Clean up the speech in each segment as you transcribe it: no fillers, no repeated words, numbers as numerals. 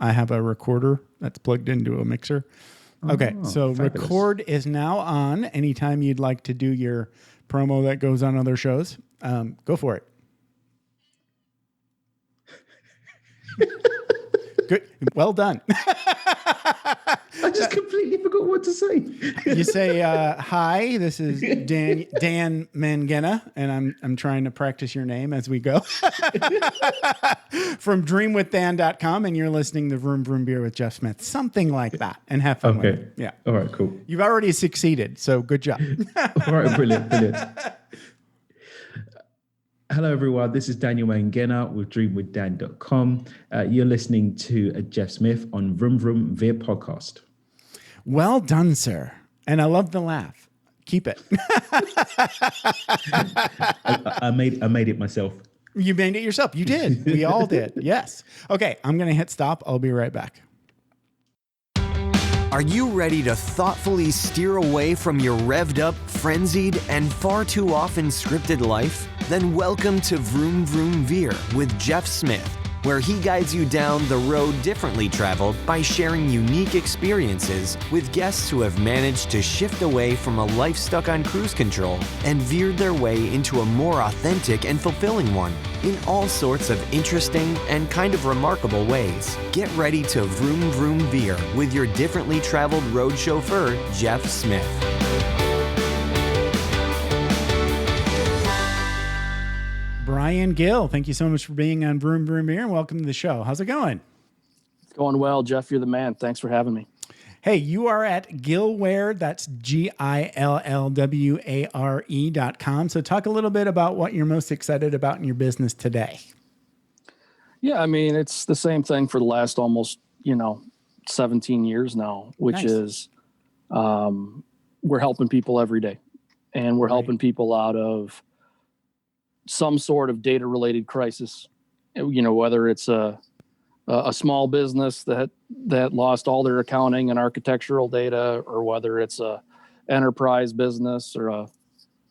I have a recorder that's plugged into a mixer. Okay, so fabulous. record is now on. Anytime you'd like to do your promo that goes on other shows, go for it. Good. Well done. I just completely forgot what to say. You say, hi, this is Dan Mangena, and I'm trying to practice your name as we go. From dreamwithdan.com, and you're listening to Vroom Vroom Beer with Jeff Smith. Something like that, and have fun with it. Yeah. All right, cool. You've already succeeded, so good job. All right, brilliant. Hello, everyone. This is Daniel Mangena with dreamwithdan.com. You're listening to Jeff Smith on Vroom Vroom Veer podcast. Well done, sir. And I love the laugh. Keep it. I made it myself. You made it yourself. You did. We all did. Yes. Okay, I'm going to hit stop. I'll be right back. Are you ready to thoughtfully steer away from your revved up, frenzied, and far too often scripted life? Then welcome to Vroom Vroom Veer with Jeff Smith, where he guides you down the road differently traveled by sharing unique experiences with guests who have managed to shift away from a life stuck on cruise control and veered their way into a more authentic and fulfilling one in all sorts of interesting and kind of remarkable ways. Get ready to Vroom Vroom Veer with your differently traveled road chauffeur, Jeff Smith. Brian Gill, thank you so much for being on Vroom Vroom Beer, and welcome to the show. How's it going? It's going well, Jeff. You're the man. Thanks for having me. Hey, you are at Gillware. That's Gillware.com. So talk a little bit about what you're most excited about in your business today. Yeah, I mean, it's the same thing for the last almost, 17 years now, which Nice. is we're helping people every day. And we're helping people out of some sort of data-related crisis. Whether it's a small business that lost all their accounting and architectural data, or whether it's a enterprise business or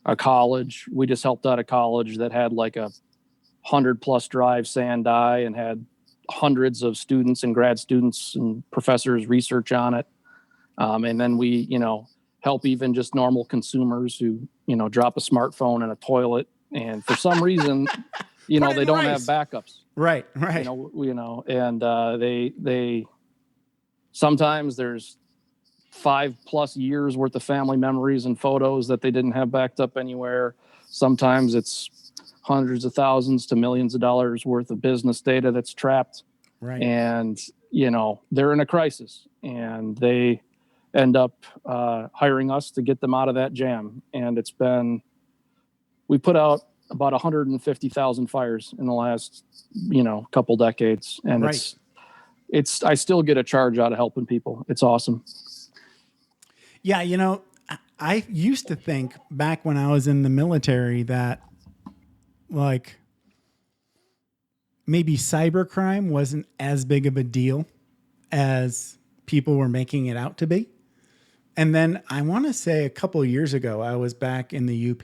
a college. We just helped out a college that had like a 100+ drive sand die and had hundreds of students and grad students and professors research on it. And then we, help even just normal consumers who, drop a smartphone in a toilet. And for some reason, they don't have backups. Right. And they sometimes there's 5+ years worth of family memories and photos that they didn't have backed up anywhere. Sometimes it's hundreds of thousands to millions of dollars worth of business data that's trapped. Right. And, they're in a crisis, and they end up hiring us to get them out of that jam. And we put out about 150,000 fires in the last, couple decades. And Right. I still get a charge out of helping people. It's awesome. Yeah. I used to think back when I was in the military that like maybe cybercrime wasn't as big of a deal as people were making it out to be. And then I want to say a couple of years ago, I was back in the UP.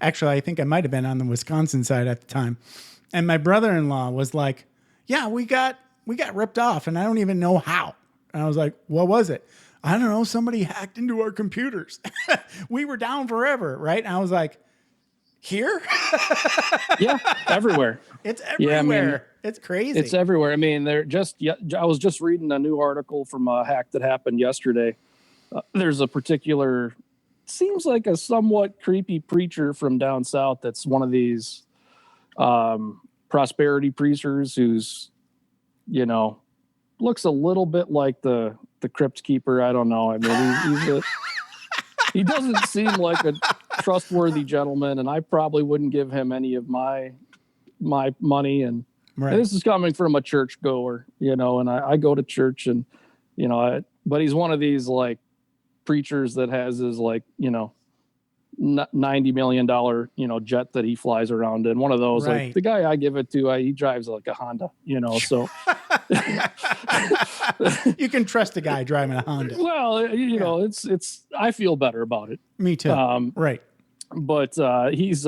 Actually, I think I might have been on the Wisconsin side at the time. And my brother-in-law was like, yeah, we got ripped off and I don't even know how. And I was like, what was it? I don't know. Somebody hacked into our computers. We were down forever. Right. And I was like, here? Yeah. Everywhere. It's everywhere. Yeah, I mean, it's crazy. It's everywhere. I mean, I was just reading a new article from a hack that happened yesterday. There's a particular, seems like a somewhat creepy preacher from down south that's one of these prosperity preachers who's, looks a little bit like the crypt keeper. I don't know. I mean, he doesn't seem like a trustworthy gentleman, and I probably wouldn't give him any of my money. And this is coming from a church goer, and I go to church, and but he's one of these like preachers that has his like $90 million jet that he flies around in. One of those, like the guy I give it to, he drives like a Honda, so you can trust a guy driving a Honda. Well, it's I feel better about it. Me too. Right. But he's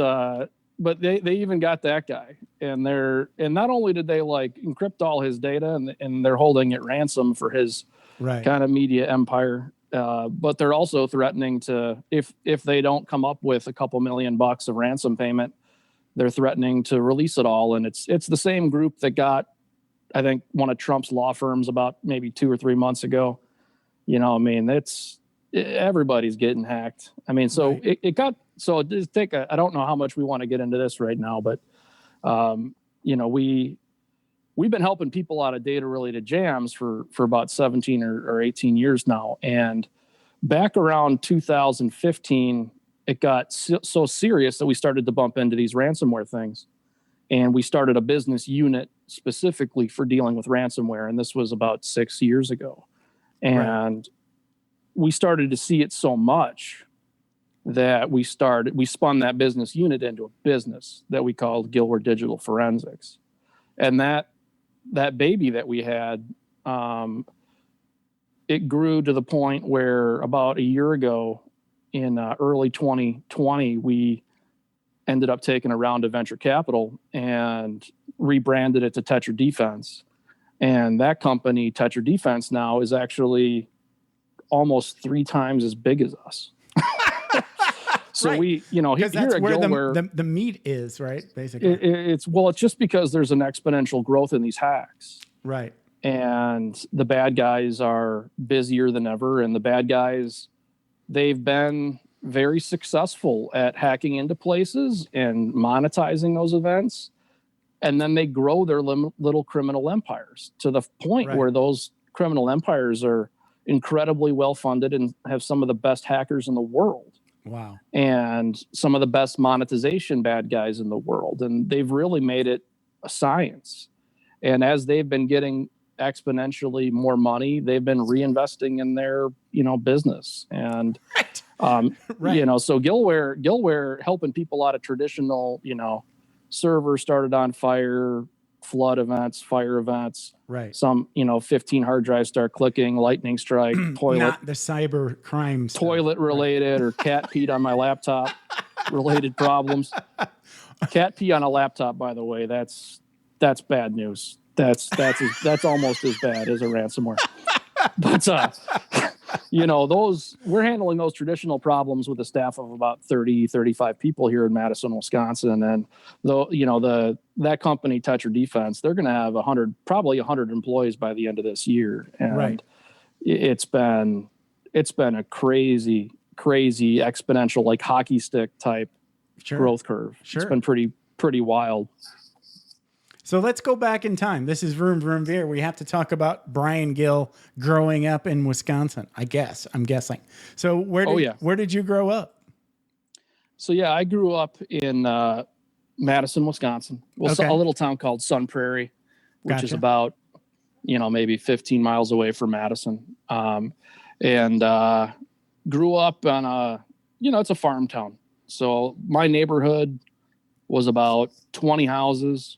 but they even got that guy, and not only did they like encrypt all his data and they're holding it ransom for his kind of media empire, but they're also threatening to, if they don't come up with a couple $1 million of ransom payment, they're threatening to release it all. And it's the same group that got, I think, one of Trump's law firms about maybe 2 or 3 months ago. You know, I mean, everybody's getting hacked. I mean, so it got, so just I don't know how much we want to get into this right now, but, you know, we've been helping people out of data related jams for about 17 or 18 years now. And back around 2015, it got so serious that we started to bump into these ransomware things. And we started a business unit specifically for dealing with ransomware. And this was about 6 years ago. And we started to see it so much that we spun that business unit into a business that we called Gillware Digital Forensics. And that baby that we had, it grew to the point where about a year ago in early 2020, we ended up taking a round of venture capital and rebranded it to Tetra Defense. And that company, Tetra Defense, now is actually almost 3 times as big as us. So we, you know, here at Gillware, the meat is, right? Basically, it's just because there's an exponential growth in these hacks, right? And the bad guys are busier than ever, and the bad guys, they've been very successful at hacking into places and monetizing those events, and then they grow their little criminal empires to the point where those criminal empires are incredibly well funded and have some of the best hackers in the world. Wow. And some of the best monetization bad guys in the world. And they've really made it a science. And as they've been getting exponentially more money, they've been reinvesting in their, you know, business. And, you know, so Gillware helping people out of traditional, you know, servers started on fire, flood events, fire events. Right. Some, you know, 15 hard drives start clicking, lightning strike, toilet. Not the cyber crimes. Toilet related or cat peed on my laptop related problems. Cat pee on a laptop, by the way, that's bad news. That's almost as bad as a ransomware. But you know, we're handling those traditional problems with a staff of about 35 people here in Madison, Wisconsin. And though, you know, that company, Tetra Defense, they're going to have probably 100 employees by the end of this year. And it's been a crazy exponential, like hockey stick type growth curve. It's been pretty wild. So let's go back in time. This is Vroom Vroom Veer. We have to talk about Brian Gill growing up in Wisconsin, I'm guessing. So where did you grow up? So yeah, I grew up in Madison, Wisconsin. Well, a little town called Sun Prairie, which is about, you know, maybe 15 miles away from Madison. And grew up on it's a farm town. So my neighborhood was about 20 houses.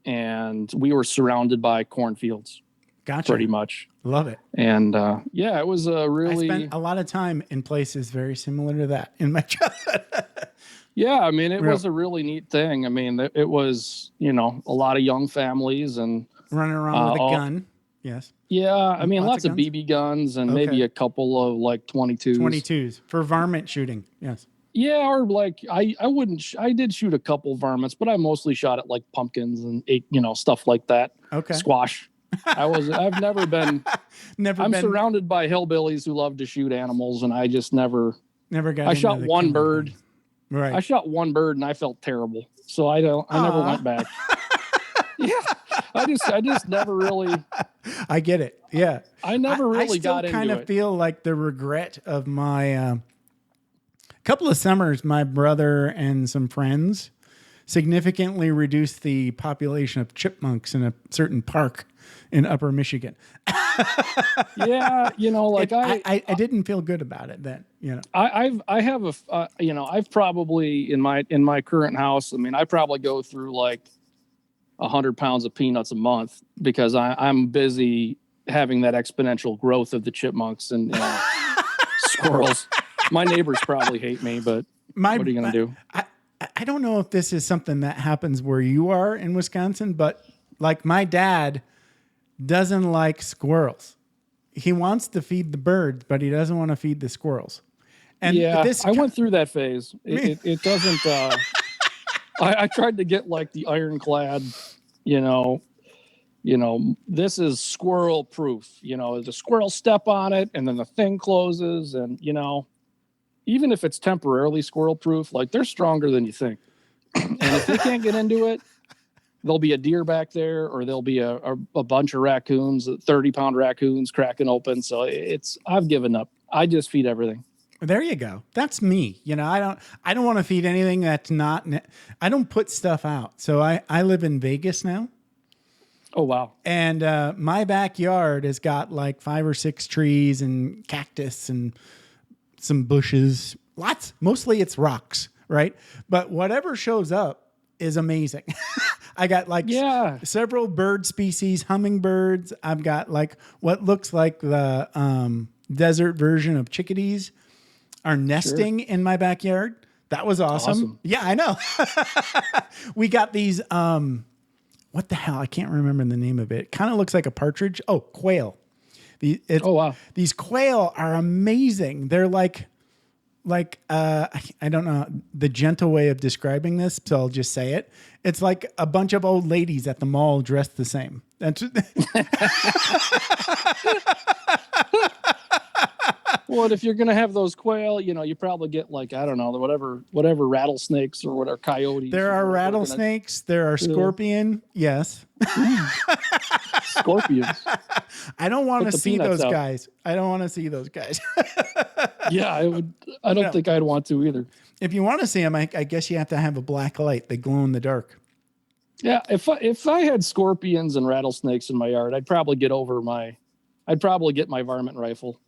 And we were surrounded by cornfields. Gotcha. Pretty much. Love it. And it was a really... I spent a lot of time in places very similar to that in my childhood. Yeah, I mean, it was a really neat thing. I mean, it was, you know, a lot of young families and... Running around with a gun. Yes. Yeah, I mean, lots of BB guns and maybe a couple of like 22s. 22s for varmint shooting. Yes. Yeah, or like I did shoot a couple varmints, but I mostly shot at like pumpkins and stuff like that. Okay. Squash. I've never been. I'm surrounded by hillbillies who love to shoot animals, and I just never got. I shot one bird. Right. I shot one bird, and I felt terrible, so I never went back. Yeah, I just never really. I get it. Yeah, I never really got into it. I still kind of feel like the regret of my. Couple of summers, my brother and some friends significantly reduced the population of chipmunks in a certain park in Upper Michigan. Yeah, you know, like I didn't feel good about it then. You know, I've probably in my current house. I mean, I probably go through like 100 pounds of peanuts a month because I'm busy having that exponential growth of the chipmunks and squirrels. My neighbors probably hate me, but what are you going to do? I don't know if this is something that happens where you are in Wisconsin, but like my dad doesn't like squirrels. He wants to feed the birds, but he doesn't want to feed the squirrels. And yeah, I went through that phase. It doesn't. I tried to get like the ironclad, you know, this is squirrel proof. The squirrel step on it, and then the thing closes, and even if it's temporarily squirrel proof, like they're stronger than you think. And if they can't get into it, there'll be a deer back there, or there'll be a bunch of raccoons, 30-pound raccoons cracking open. So I've given up. I just feed everything. There you go. That's me. I don't want to feed anything that's not, I don't put stuff out. So I live in Vegas now. Oh, wow. And my backyard has got like 5 or 6 trees and cactus and some bushes. Lots. Mostly it's rocks, right? But whatever shows up is amazing. I got like several bird species, hummingbirds. I've got like what looks like the desert version of chickadees are nesting in my backyard. That was awesome. Yeah, I know. We got these, what the hell? I can't remember the name of it. Kind of looks like a partridge. Oh, quail. Wow. These quail are amazing. They're like I don't know the gentle way of describing this, so I'll just say it. It's like a bunch of old ladies at the mall dressed the same. That's Well, if you're gonna have those quail, you probably get like, I don't know, whatever rattlesnakes or whatever coyotes. There are rattlesnakes. There are scorpion. Yes. Scorpions. I don't want to see those guys. I don't want to see those guys. Yeah, I would. I don't think I'd want to either. If you want to see them, I guess you have to have a black light. They glow in the dark. Yeah, if I had scorpions and rattlesnakes in my yard, I'd probably get my varmint rifle.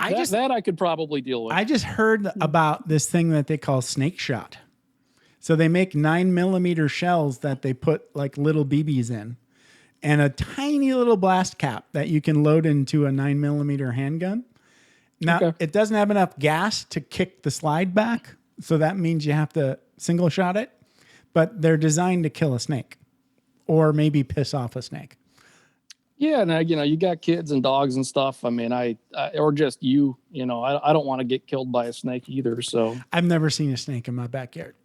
That I could probably deal with. I just heard about this thing that they call snake shot. So they make 9mm shells that they put like little BBs in, and a tiny little blast cap that you can load into a 9mm handgun. Now it doesn't have enough gas to kick the slide back, so that means you have to single shot it. But they're designed to kill a snake, or maybe piss off a snake. Yeah, now you got kids and dogs and stuff. I mean, or just I don't want to get killed by a snake either. So I've never seen a snake in my backyard.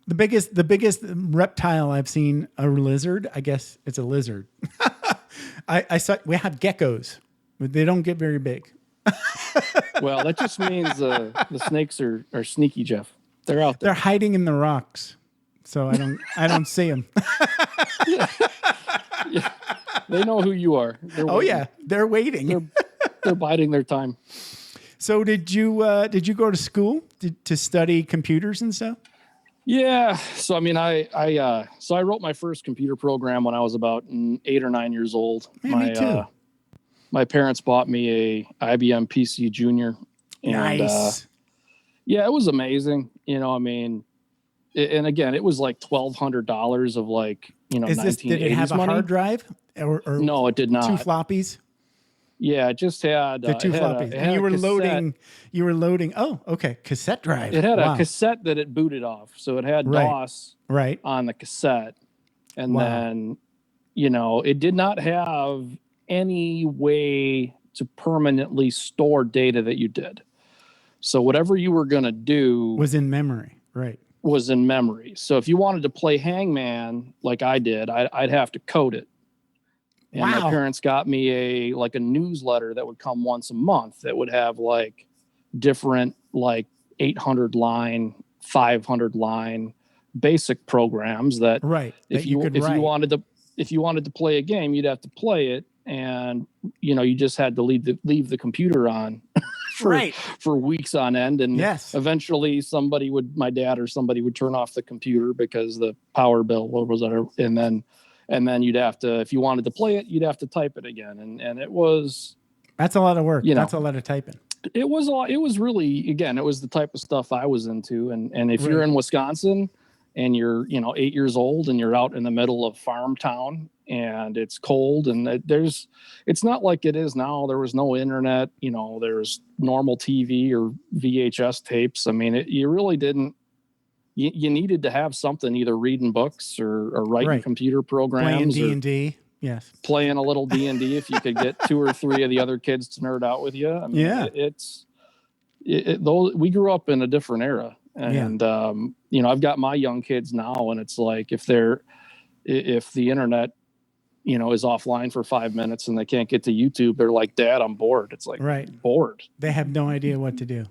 The biggest reptile I've seen, a lizard. I guess it's a lizard. I saw we have geckos, but they don't get very big. Well, that just means the snakes are sneaky, Jeff. They're out there. They're hiding in the rocks, so I don't see them. Yeah. They know who you are. They're waiting. They're biding their time. So did you go to school to study computers and stuff? Yeah. So I mean, I wrote my first computer program when I was about 8 or 9 years old. Me too. My parents bought me a IBM PC Junior. And, nice. Yeah, it was amazing. I mean, and again, it was like $1,200 of like, did it have a hard drive? Or no, it did not. 2 floppies? Yeah, it just had the 2 floppies. And you were loading. Oh, okay. Cassette drive. It had a cassette that it booted off. So it had DOS on the cassette. And then, it did not have any way to permanently store data that you did. So whatever you were going to do was in memory, right? Was in memory. So if you wanted to play Hangman like I did, I'd have to code it. And my parents got me a newsletter that would come once a month that would have like different like 800 line, 500 line basic programs that if you wanted to play a game, you'd have to play it, and you just had to leave the computer on for weeks on end, and eventually my dad or somebody would turn off the computer because the power bill was and then you'd have to, if you wanted to play it, you'd have to type it again. And it was, that's a lot of work. That's a lot of typing. It was really, again, it was the type of stuff I was into. And if you're in Wisconsin and you're, 8 years old and you're out in the middle of farm town and it's cold and it's not like it is now. There was no internet, there's normal TV or VHS tapes. I mean, you really didn't you needed to have something, either reading books or writing computer playing programs, D&D. Yes. playing a little D&D if you could get 2 or 3 of the other kids to nerd out with you. I mean, those, we grew up in a different era, and you know, I've got my young kids now, and it's like if the internet, you know, is offline for 5 minutes and they can't get to YouTube, they're like, Dad, I'm bored. It's like, bored. They have no idea what to do.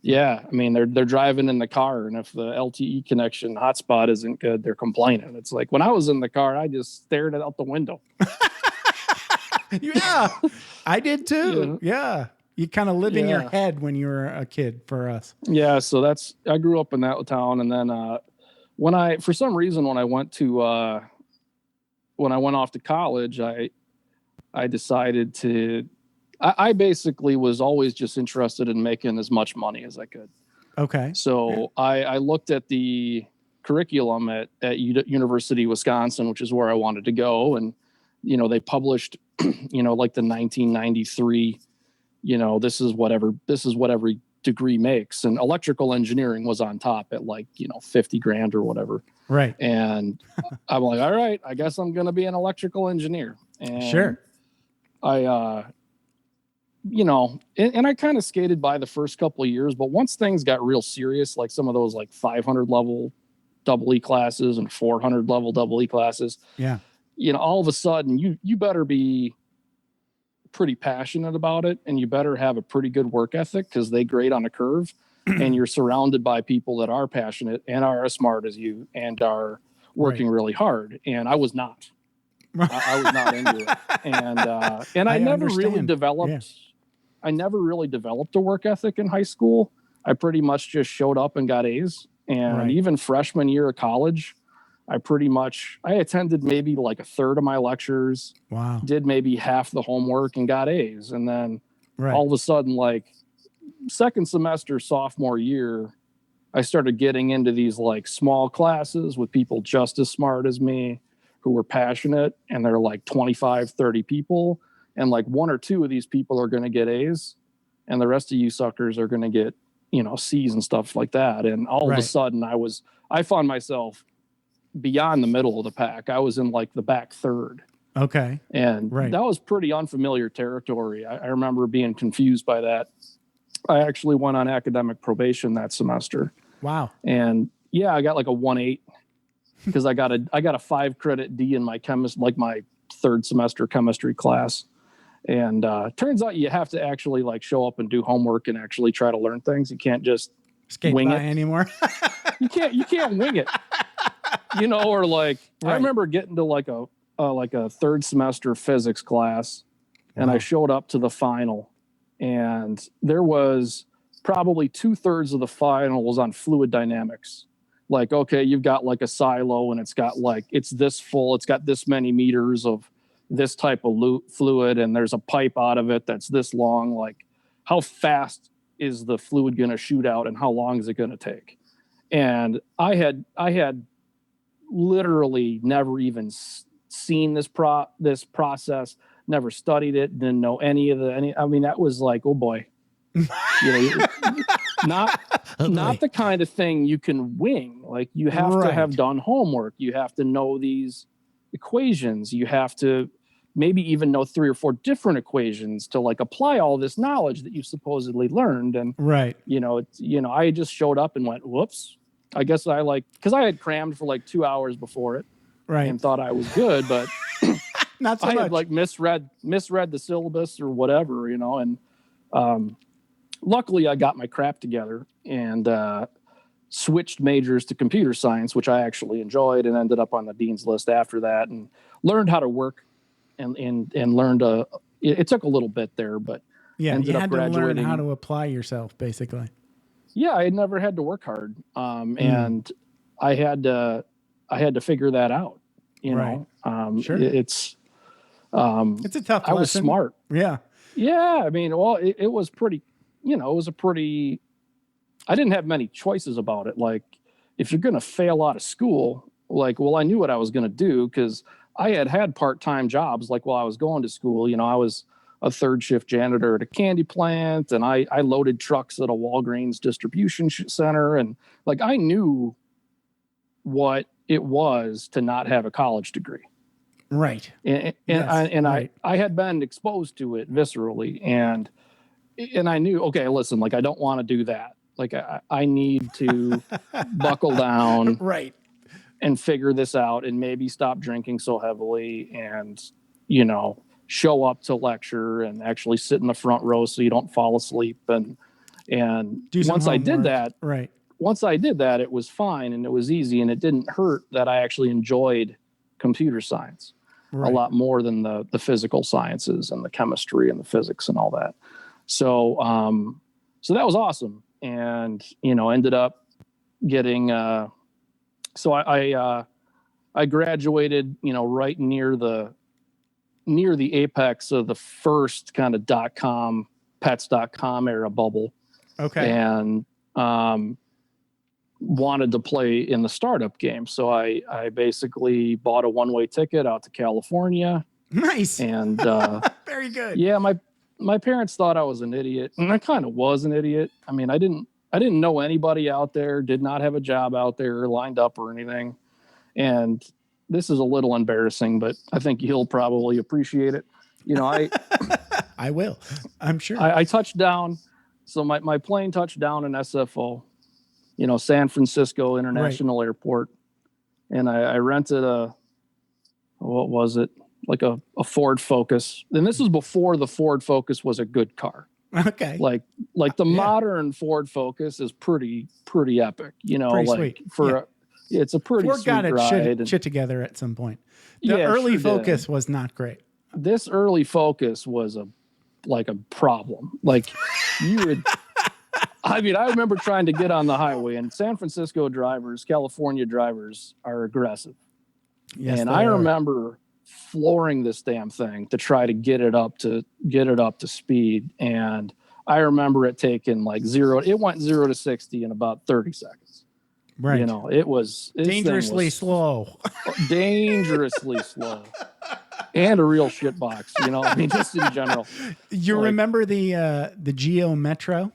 Yeah, I mean, they're driving in the car, and if the LTE connection hotspot isn't good, they're complaining. It's like, when I was in the car, I just stared out the window. Yeah, I did too. Yeah. You kind of live in your head when you were a kid for us. Yeah, so I grew up in that town, and then when I went off to college, I decided to. I basically was always just interested in making as much money as I could. Okay. So I looked at the curriculum at University of Wisconsin, which is where I wanted to go. And, you know, they published, you know, like the 1993, you know, this is what every degree makes. And electrical engineering was on top at like, you know, 50 grand or whatever. Right. And I'm like, all right, I guess I'm going to be an electrical engineer. And sure. You know, and I kind of skated by the first couple of years, but once things got real serious, like some of those like 500 level double E classes and 400 level double E classes, you know, all of a sudden you better be pretty passionate about it, and you better have a pretty good work ethic, because they grade on a curve, and you're surrounded by people that are passionate and are as smart as you and are working really hard. And I was not. I was not into it, and I never really developed. Yeah. I never really developed a work ethic in high school. I pretty much just showed up and got A's. And even freshman year of college, I attended maybe like a third of my lectures. Wow. Did maybe half the homework and got A's. And then all of a sudden, like second semester, sophomore year, I started getting into these like small classes with people just as smart as me who were passionate, and they're like 25, 30 people. And like 1 or 2 of these people are going to get A's, and the rest of you suckers are going to get, you know, C's and stuff like that. And all of a sudden I found myself beyond the middle of the pack. I was in like the back third. Okay. And that was pretty unfamiliar territory. I remember being confused by that. I actually went on academic probation that semester. Wow. And yeah, I got like a 1.8 because I got a 5-credit D in my my third semester chemistry class. And turns out you have to actually like show up and do homework and actually try to learn things. You can't just wing it anymore. You can't wing it. You know, or like I remember getting to like a third semester physics class, and I showed up to the final, and there was probably 2/3 of the final was on fluid dynamics. Like, okay, you've got like a silo, and it's got like, it's this full, it's got this many meters of this type of fluid, and there's a pipe out of it that's this long. Like, how fast is the fluid going to shoot out, and how long is it going to take? And I had literally never even seen this process, never studied it, didn't know any. I mean, that was like, oh boy, you know, not the kind of thing you can wing. Like, you have to have done homework. You have to know these equations. You have to maybe even know 3 or 4 different equations to like apply all this knowledge that you supposedly learned. And I just showed up and went, whoops. I guess because I had crammed for like 2 hours before it, and thought I was good, but not so I much. had like misread the syllabus or whatever, you know. And luckily I got my crap together and switched majors to computer science, which I actually enjoyed, and ended up on the dean's list after that, and learned how to work and learned it took a little bit there, but you had to learn how to apply yourself, basically. Yeah, I had never had to work hard, and I had to figure that out. You know, sure. It's a tough lesson. I was smart. Yeah. I mean, well, it was pretty. You know, it was a pretty. I didn't have many choices about it. Like, if you're going to fail out of school, like, well, I knew what I was going to do because I had part-time jobs. Like, while I was going to school, you know, I was a third shift janitor at a candy plant, and I loaded trucks at a Walgreens distribution center, and like I knew what it was to not have a college degree. Right. And right. I had been exposed to it viscerally, and I knew, okay, listen, like I don't want to do that. Like I need to buckle down, right, and figure this out, and maybe stop drinking so heavily, and show up to lecture and actually sit in the front row so you don't fall asleep. And once I did that, right. Once I did that, it was fine and it was easy, and it didn't hurt that I actually enjoyed computer science a lot more than the physical sciences and the chemistry and the physics and all that. So that was awesome. And, ended up getting, so I graduated, right near the apex of the first kind of pets.com era bubble. Okay. And wanted to play in the startup game. So I basically bought a one-way ticket out to California. Nice. And very good. Yeah, my parents thought I was an idiot, and I kind of was an idiot. I mean, I didn't know anybody out there, did not have a job out there lined up or anything. And this is a little embarrassing, but I think you'll probably appreciate it. I will. I'm sure. I touched down. So my plane touched down in SFO, San Francisco International Airport. And I rented what was it? Like a Ford Focus. And this was before the Ford Focus was a good car. Okay. Like the modern Ford Focus is pretty epic, pretty like sweet. It's a pretty Ford sweet got ride. shit together at some point. The early Focus was not great. This early Focus was a problem. Like you would, I remember trying to get on the highway, and San Francisco drivers, California drivers are aggressive. Yes, and I remember flooring this damn thing to try to get it up to speed. And I remember it taking it went 0 to 60 in about 30 seconds. Right. It was dangerously slow. Dangerously slow. And a real shit box, just in general. You remember the Geo Metro?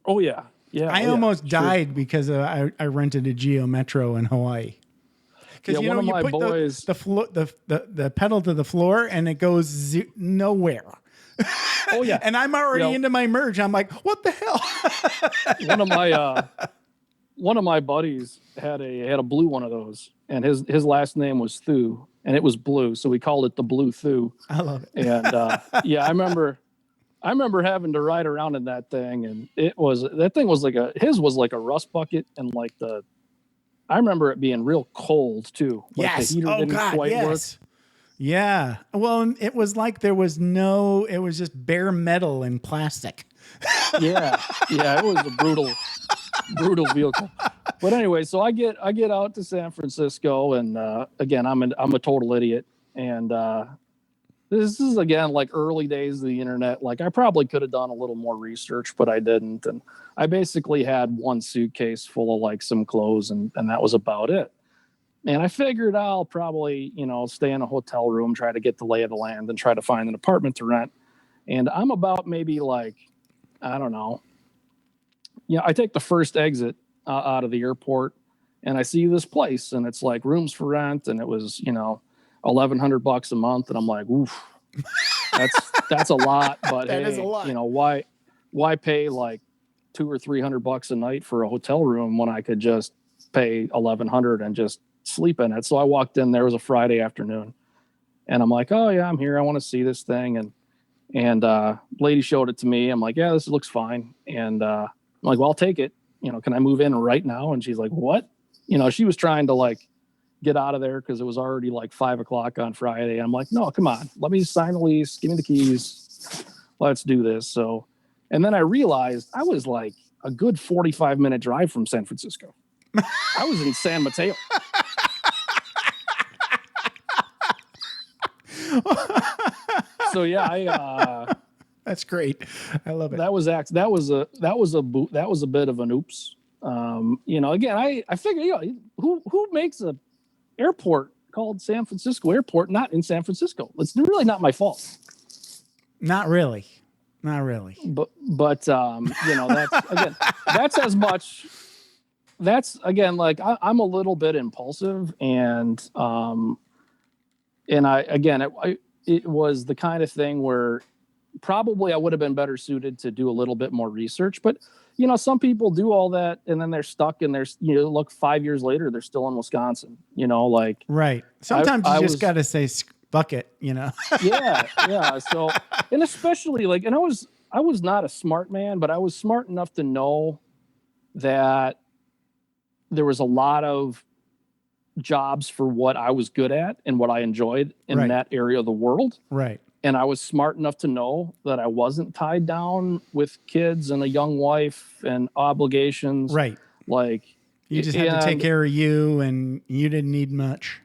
Oh yeah. Yeah. I almost died because I rented a Geo Metro in Hawaii. Because one of my boys, the pedal to the floor and it goes nowhere. Oh yeah. And I'm already into my merge. I'm like, what the hell? One of my buddies had a blue one of those, and his last name was Thu, and it was blue, so we called it the Blue Thu. I love it. And I remember having to ride around in that thing, and that thing was his was like a rust bucket, and I remember it being real cold too. Yes. The heater didn't quite work. Yeah. Well, it was like it was just bare metal and plastic. Yeah. It was a brutal vehicle. But anyway, so I get out to San Francisco, and again, I'm a total idiot. And this is again like early days of the internet. Like I probably could have done a little more research, but I didn't. And I basically had one suitcase full of some clothes, and that was about it. And I figured I'll probably, stay in a hotel room, try to get the lay of the land, and try to find an apartment to rent. And I'm about maybe I don't know. I take the first exit out of the airport, and I see this place, and it's like rooms for rent, and it was, $1,100 a month, and I'm like, oof, that's a lot. But that hey, is a lot. Why pay $200 or $300 a night for a hotel room when I could just pay $1,100 and just sleep in it? So I walked in. There was a Friday afternoon, and I'm like, oh yeah, I'm here. I want to see this thing, and lady showed it to me. I'm like, yeah, this looks fine, and I'm like, well, I'll take it. Can I move in right now? And she's like, what? She was trying to get out of there because it was already 5:00 on Friday. I'm like, no, come on, let me sign the lease. Give me the keys. Let's do this. So, and then I realized I was a good 45-minute drive from San Francisco. I was in San Mateo. So yeah, that's great. I love it. That was a bit of an oops. Again, I figure, who makes a airport called San Francisco Airport not in San Francisco? It's really not my fault. Not really. Not really. But that's as much. That's again, like I'm a little bit impulsive, and it was the kind of thing where probably I would have been better suited to do a little bit more research. But some people do all that and then they're stuck, and look 5 years later they're still in Wisconsin. Like right. Sometimes you just got to say fuck it. Yeah. So, and especially and I was not a smart man, but I was smart enough to know that there was a lot of jobs for what I was good at and what I enjoyed in that area of the world. Right. And I was smart enough to know that I wasn't tied down with kids and a young wife and obligations. Right. You just had to take care of you, and you didn't need much.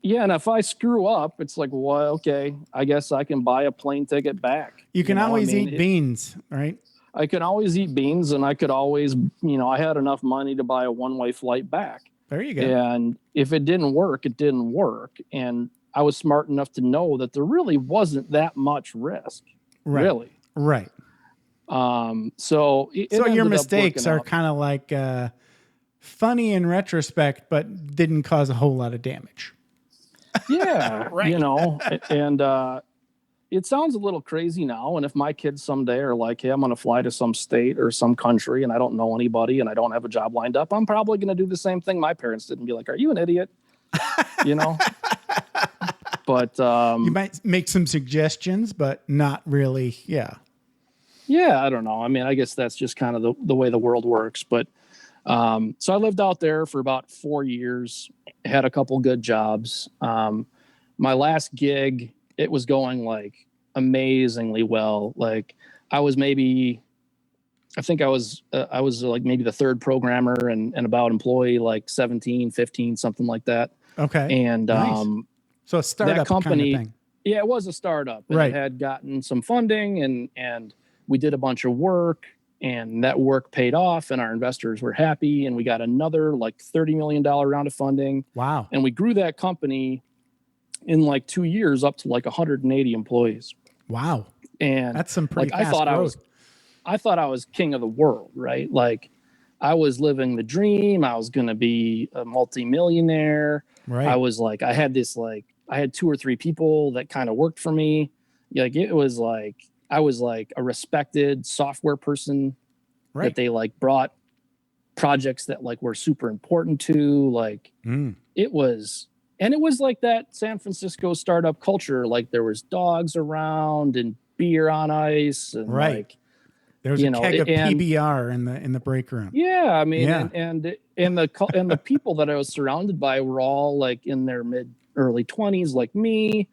Yeah. And if I screw up, it's like, well, okay, I guess I can buy a plane ticket back. You can always eat beans, right? I could always eat beans, and I could always, I had enough money to buy a one-way flight back. There you go. And if it didn't work, it didn't work. And I was smart enough to know that there really wasn't that much risk. Right. Really. Right. So your mistakes are kind of like funny in retrospect, but didn't cause a whole lot of damage. Yeah. Right. And it sounds a little crazy now. And if my kids someday are like, hey, I'm going to fly to some state or some country and I don't know anybody and I don't have a job lined up, I'm probably going to do the same thing my parents did and be like, are you an idiot? But you might make some suggestions, but not really. Yeah. Yeah. I don't know. I mean, I guess that's just kind of the way the world works. But so I lived out there for about 4 years, had a couple good jobs. My last gig, it was going amazingly well. I was maybe like the third programmer and about employee 17, 15, something like that. Okay. And nice. So a startup company, kind of thing. Yeah, it was a startup. And right. It had gotten some funding and we did a bunch of work, and that work paid off and our investors were happy, and we got another $30 million round of funding. Wow. And we grew that company in 2 years up to 180 employees. Wow. And that's some pretty fast growth. I thought I was king of the world, right? I was living the dream. I was going to be a multimillionaire. Right. I was I had this, I had 2 or 3 people that kind of worked for me. It was I was a respected software person. Right. That they brought projects that were super important to, it was. And it was that San Francisco startup culture. There was dogs around and beer on ice. And right. There was a keg of PBR in the break room. Yeah. I mean, yeah. And the people that I was surrounded by were all in their early 20s, like me.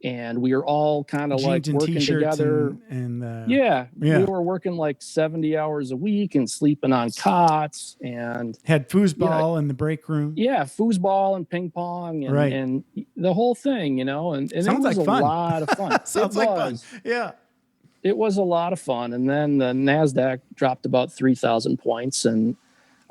And we were all kind of working together. We were working 70 hours a week and sleeping on cots, and had foosball in the break room. Yeah, foosball and ping pong and the whole thing, and it was a lot of fun. Sounds like fun. Yeah. It was a lot of fun. And then the NASDAQ dropped about 3,000 points, and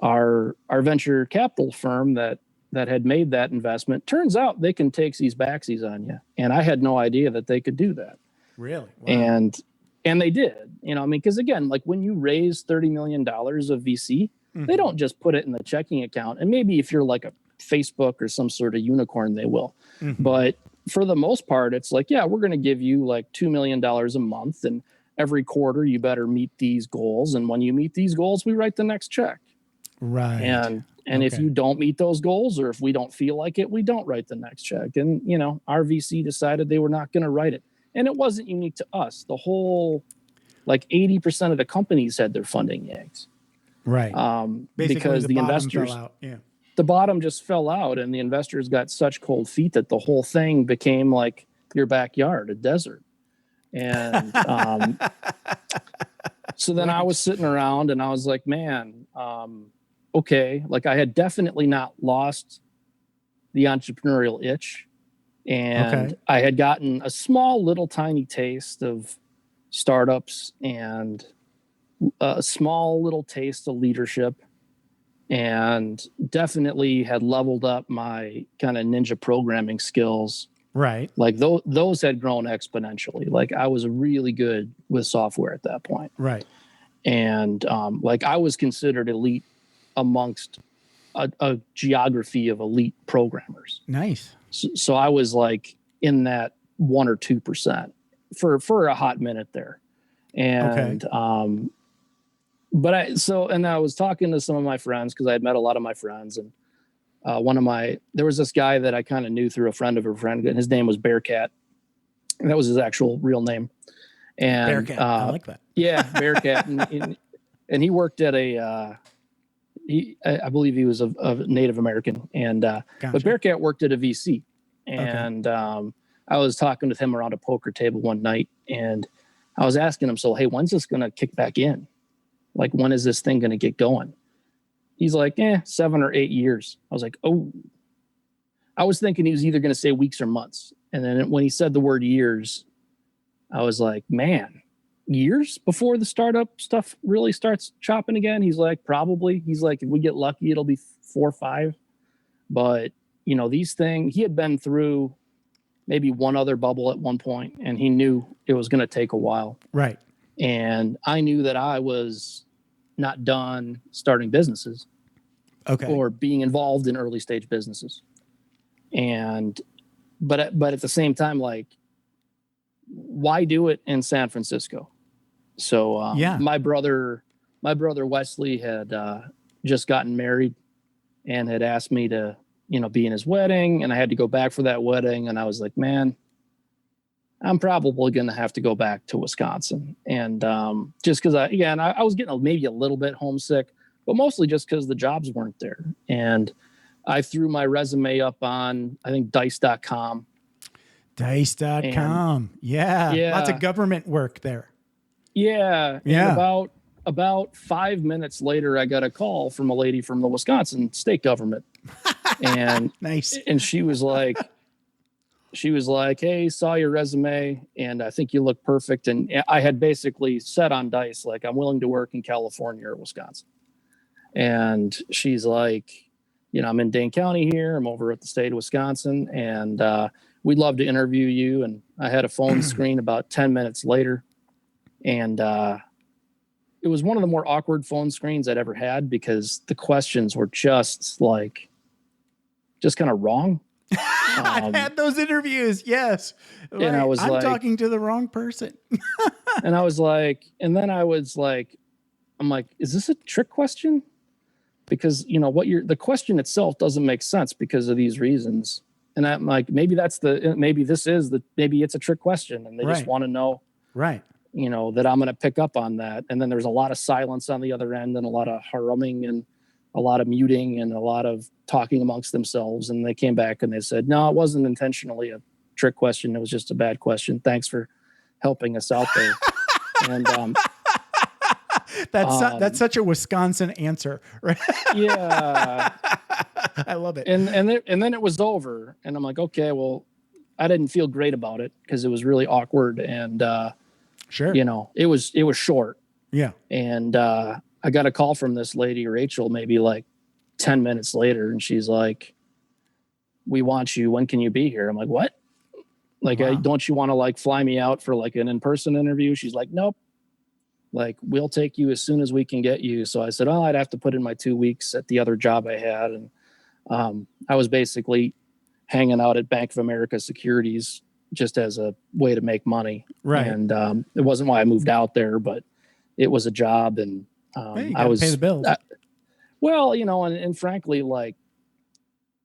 our venture capital firm that had made that investment, turns out they can take these backsies on you. And I had no idea that they could do that. Really? Wow. And they did, because again, when you raise $30 million of VC, mm-hmm. they don't just put it in the checking account. And maybe if you're a Facebook or some sort of unicorn, they will. Mm-hmm. But for the most part, it's we're going to give you $2 million a month. And every quarter you better meet these goals. And when you meet these goals, we write the next check. Right. And if you don't meet those goals, or if we don't feel like it, we don't write the next check. And, our VC decided they were not going to write it. And it wasn't unique to us. The whole, 80% of the companies had their funding yanked. Right. Because the investors, fell out. Yeah. The bottom just fell out, and the investors got such cold feet that the whole thing became your backyard, a desert. And so then I was sitting around and I was like, man, okay, I had definitely not lost the entrepreneurial itch. And I had gotten a small little tiny taste of startups and a small little taste of leadership, and definitely had leveled up my kind of ninja programming skills Right. Like those had grown exponentially. Like I was really good with software at that point. Right. And like I was considered elite amongst a geography of elite programmers. Nice. So I was like in that 1 or 2% for a hot minute there. And but I was talking to some of my friends, because I had met a lot of my friends, and there was this guy that I kind of knew through a friend of a friend, and his name was Bearcat. And that was his actual real name. And Bearcat. I like that. Yeah, Bearcat. and he worked at I believe he was a Native American. And Gotcha. but Bearcat worked at a VC. And I was talking with him around a poker table one night, and I was asking him, so, hey, when's this going to kick back in? Like, when is this thing going to get going? He's like, 7 or 8 years. I was like, oh. I was thinking he was either going to say weeks or months. And then when he said the word years, I was like, man, years before the startup stuff really starts chopping again? He's like, probably. He's like, if we get lucky, it'll be 4 or 5. But, these things, he had been through maybe one other bubble at one point, and he knew it was going to take a while. Right. And I knew that I was not done starting businesses or being involved in early stage businesses. But at the same time, like, why do it in San Francisco? So my brother Wesley had just gotten married and had asked me to, be in his wedding, and I had to go back for that wedding. And I was like, man, I'm probably going to have to go back to Wisconsin. And just because I was getting maybe a little bit homesick, but mostly just because the jobs weren't there. And I threw my resume up on, I think, dice.com. Dice.com. Yeah. Lots of government work there. Yeah. And about 5 minutes later, I got a call from a lady from the Wisconsin state government. And nice. And she was like, hey, saw your resume, and I think you look perfect. And I had basically said on Dice, like, I'm willing to work in California or Wisconsin. And she's like, I'm in Dane County here. I'm over at the state of Wisconsin, and we'd love to interview you. And I had a phone screen about 10 minutes later. And it was one of the more awkward phone screens I'd ever had, because the questions were just kind of wrong. I've had those interviews. Yes. And I was I'm talking to the wrong person. And I was like, I'm like, is this a trick question? Because, the question itself doesn't make sense because of these reasons. And I'm like, maybe it's a trick question, and they just want to know, right, that I'm going to pick up on that. And then there's a lot of silence on the other end, and a lot of humming, and a lot of muting, and a lot of talking amongst themselves. And they came back and they said, no, it wasn't intentionally a trick question. It was just a bad question. Thanks for helping us out there. And that's such a Wisconsin answer, right? Yeah. I love it. And then it was over, and I'm like, okay, well, I didn't feel great about it because it was really awkward, and sure, it was short. Yeah. And I got a call from this lady, Rachel, maybe like 10 minutes later, and she's like, we want you. When can you be here? I'm like, what? Like, wow. Don't you want to like fly me out for like an in-person interview? She's like, nope. Like, we'll take you as soon as we can get you. So I said, I'd have to put in my 2 weeks at the other job I had. And I was basically hanging out at Bank of America Securities just as a way to make money. Right. And it wasn't why I moved out there, but it was a job. And I was pay the bills. And frankly, like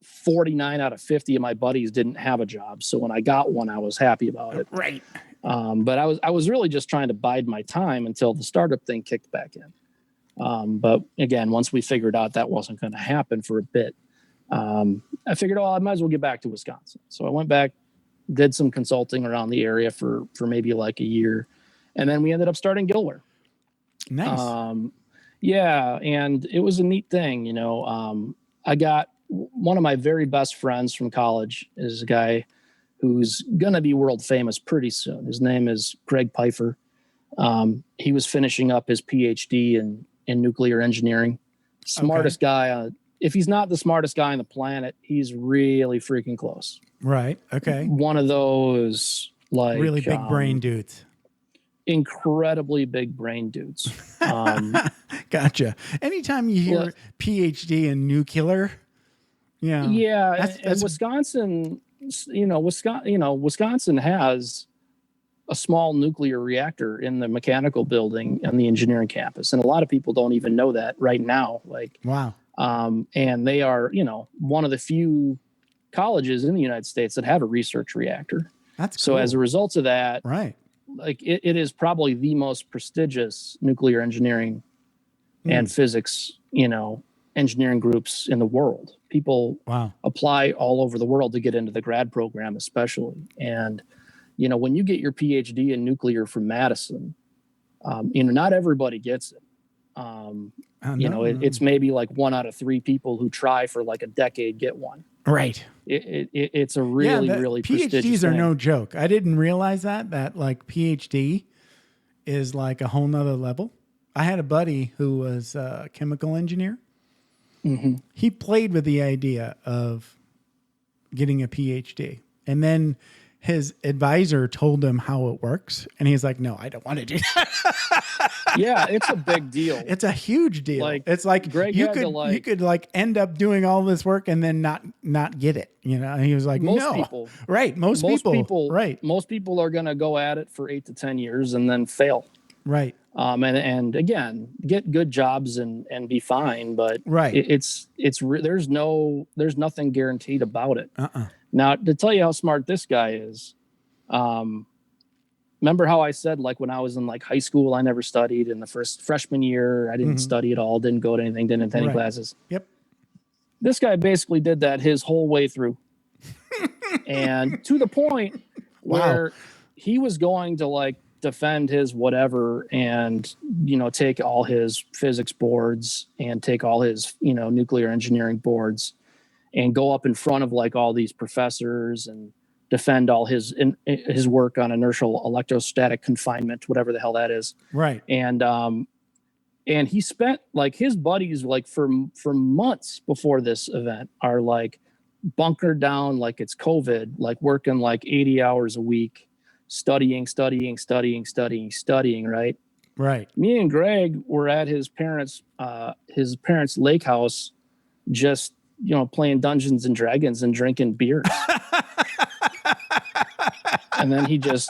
49 out of 50 of my buddies didn't have a job. So when I got one, I was happy about it. Right. But I was really just trying to bide my time until the startup thing kicked back in. But again, once we figured out that wasn't going to happen for a bit, I figured, I might as well get back to Wisconsin. So I went back, did some consulting around the area for maybe like a year. And then we ended up starting Gillware. Nice. Yeah. And it was a neat thing. I got one of my very best friends from college is a guy who's going to be world famous pretty soon. His name is Greg Pfeiffer. He was finishing up his PhD in nuclear engineering. Smartest guy if he's not the smartest guy on the planet, he's really freaking close. Right. Okay. One of those like Really big brain dudes. Incredibly big brain dudes. Gotcha. Anytime you hear PhD in nuclear, and Wisconsin, Wisconsin has a small nuclear reactor in the mechanical building on the engineering campus, and a lot of people don't even know that right now. Like, wow. And they are, one of the few colleges in the United States that have a research reactor. That's so. Cool. As a result of that, right. Like it is probably the most prestigious nuclear engineering and physics, engineering groups in the world. People apply all over the world to get into the grad program, especially. And, when you get your PhD in nuclear from Madison, not everybody gets it. It's maybe like 1 out of 3 people who try for like a decade get one. Right. It's a really prestigious PhDs are thing. no joke. I didn't realize that like PhD is like a whole nother level. I had a buddy who was a chemical engineer. Mm-hmm. He played with the idea of getting a PhD, and then his advisor told him how it works, and he's like, "No, I don't want to do that." Yeah, it's a big deal. It's a huge deal. Like, it's like Greg you had could like end up doing all this work and then not get it. And he was like, most people, right? Most people, right? Most people are going to go at it for 8 to 10 years and then fail. Right. And again, get good jobs and be fine, but right. There's nothing guaranteed about it. Uh-uh. Now, to tell you how smart this guy is, remember how I said, like, when I was in like high school, I never studied. In the freshman year, I didn't study at all, didn't go to anything, didn't attend any classes. Yep. This guy basically did that his whole way through. And to the point where he was going to like defend his whatever and, take all his physics boards and take all his, nuclear engineering boards and go up in front of like all these professors and defend all his work on inertial electrostatic confinement, whatever the hell that is. Right. And he spent like his buddies, like for months before this event are like bunkered down, like it's COVID, like working like 80 hours a week, studying. Right. Right. Me and Greg were at his parents' lake house, just, playing Dungeons and Dragons and drinking beers. And then he just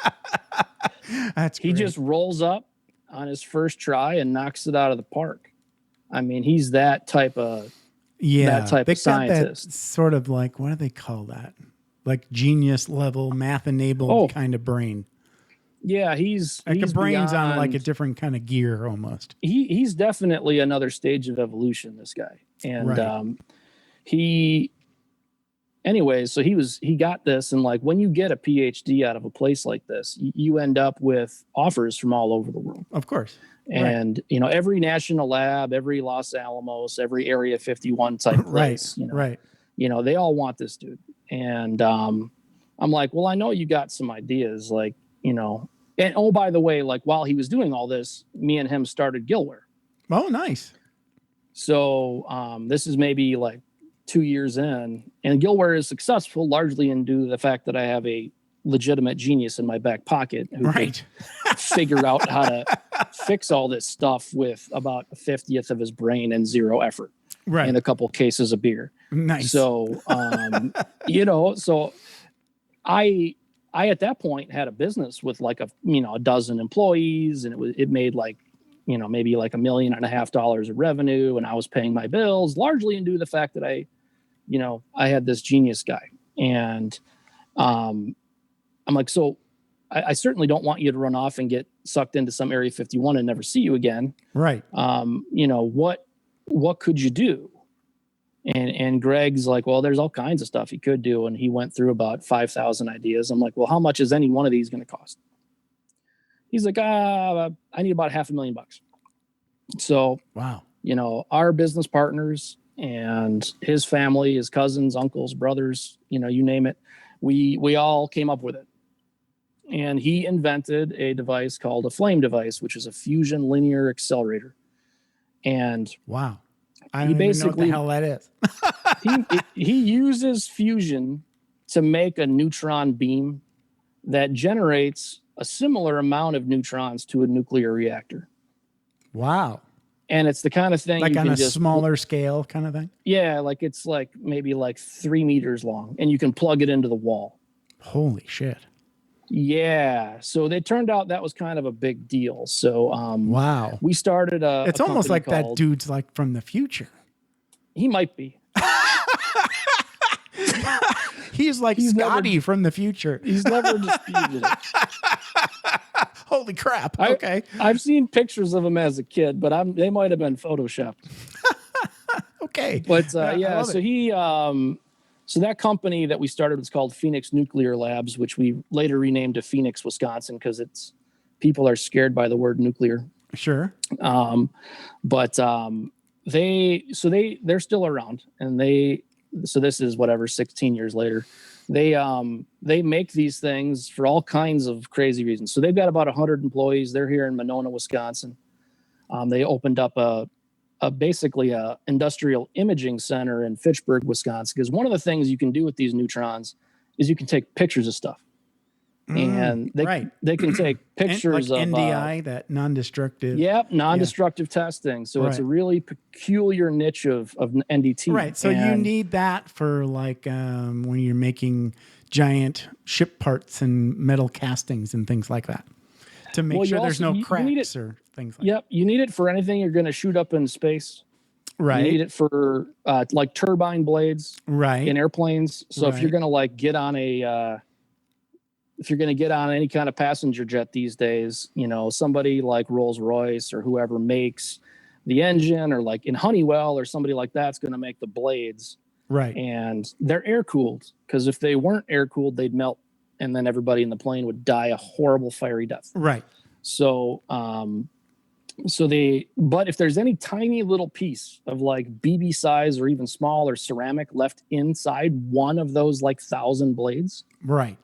rolls up on his first try and knocks it out of the park. I mean, he's that type of scientist. That sort of like, what do they call that? Like genius level, math enabled kind of brain. Yeah, he's a brain's on like a different kind of gear almost. He's definitely another stage of evolution, this guy. And so he got this, and like when you get a PhD out of a place like this, you end up with offers from all over the world. Of course. And every national lab, every Los Alamos, every Area 51 type place, they all want this dude. And I'm like, well, I know you got some ideas, like, and oh, by the way, like while he was doing all this, me and him started Gillware. Oh, nice. So this is maybe like 2 years in, and Gillware is successful largely due to the fact that I have a legitimate genius in my back pocket who can figure out how to fix all this stuff with about a 50th of his brain and zero effort, and a couple cases of beer. Nice. So, so I at that point had a business with like a dozen employees, and it made like maybe like $1.5 million of revenue, and I was paying my bills largely due to the fact that I had this genius guy. And I'm like, so I certainly don't want you to run off and get sucked into some Area 51 and never see you again. Right. What could you do? And Greg's like, well, there's all kinds of stuff he could do. And he went through about 5,000 ideas. I'm like, well, how much is any one of these going to cost? He's like, I need about $500,000. So, wow. Our business partners and his family, his cousins, uncles, brothers, you name it, we all came up with it. And he invented a device called a flame device, which is a fusion linear accelerator. And wow, I don't even know what the hell that is. he uses fusion to make a neutron beam that generates a similar amount of neutrons to a nuclear reactor. Wow. And it's the kind of thing like you on can a just smaller scale kind of thing. Yeah, like it's like maybe like 3 meters long, and you can plug it into the wall. Holy shit. Yeah. So they turned out that was kind of a big deal. So wow. We started it's almost like that dude's like from the future. He might be. He's like Scotty from the future. He's never disputed it. Holy crap. Okay. I've seen pictures of him as a kid, but they might have been photoshopped. Okay. But yeah, so he so that company that we started was called Phoenix Nuclear Labs, which we later renamed to Phoenix, Wisconsin, because people are scared by the word nuclear. Sure. But they're still around, and so this is whatever 16 years later. They make these things for all kinds of crazy reasons. So they've got about 100 employees. They're here in Monona, Wisconsin. They opened up basically a industrial imaging center in Fitchburg, Wisconsin, because one of the things you can do with these neutrons is you can take pictures of stuff. And they can take pictures like of NDI, that non-destructive. Yep, non-destructive testing. So it's a really peculiar niche of NDT. Right. So you need that for like when you're making giant ship parts and metal castings and things like that, to make sure there's no cracks or things like that. Yep, you need it for anything you're going to shoot up in space. Right. You need it for like turbine blades. Right. In airplanes. So if you're going to like get on if you're going to get on any kind of passenger jet these days, somebody like Rolls-Royce or whoever makes the engine, or like in Honeywell or somebody like that's going to make the blades. Right. And they're air cooled, because if they weren't air cooled, they'd melt, and then everybody in the plane would die a horrible fiery death. Right. So, but if there's any tiny little piece of like BB size or even small or ceramic left inside one of those like 1,000 blades. Right.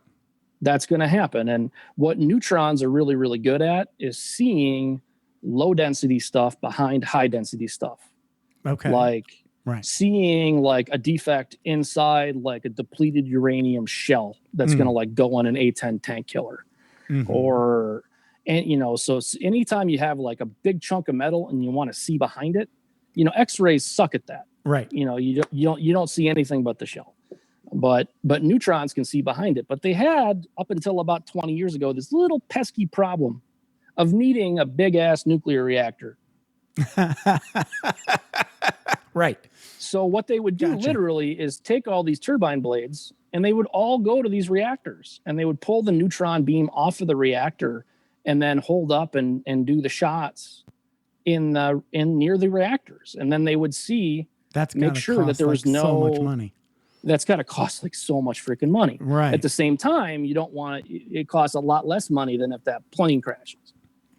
That's going to happen. And what neutrons are really, really good at is seeing low density stuff behind high density stuff. Okay. Like seeing like a defect inside like a depleted uranium shell that's going to like go on an A-10 tank killer. So anytime you have like a big chunk of metal and you want to see behind it, X-rays suck at that. Right. You don't see anything but the shell. But neutrons can see behind it. But they had, up until about 20 years ago, this little pesky problem of needing a big ass nuclear reactor. Right. So what they would do literally is take all these turbine blades, and they would all go to these reactors, and they would pull the neutron beam off of the reactor and then hold up and do the shots in near the reactors. And then they would make sure that there was so much money. That's got to cost like so much freaking money. Right. At the same time, you don't want it costs a lot less money than if that plane crashes.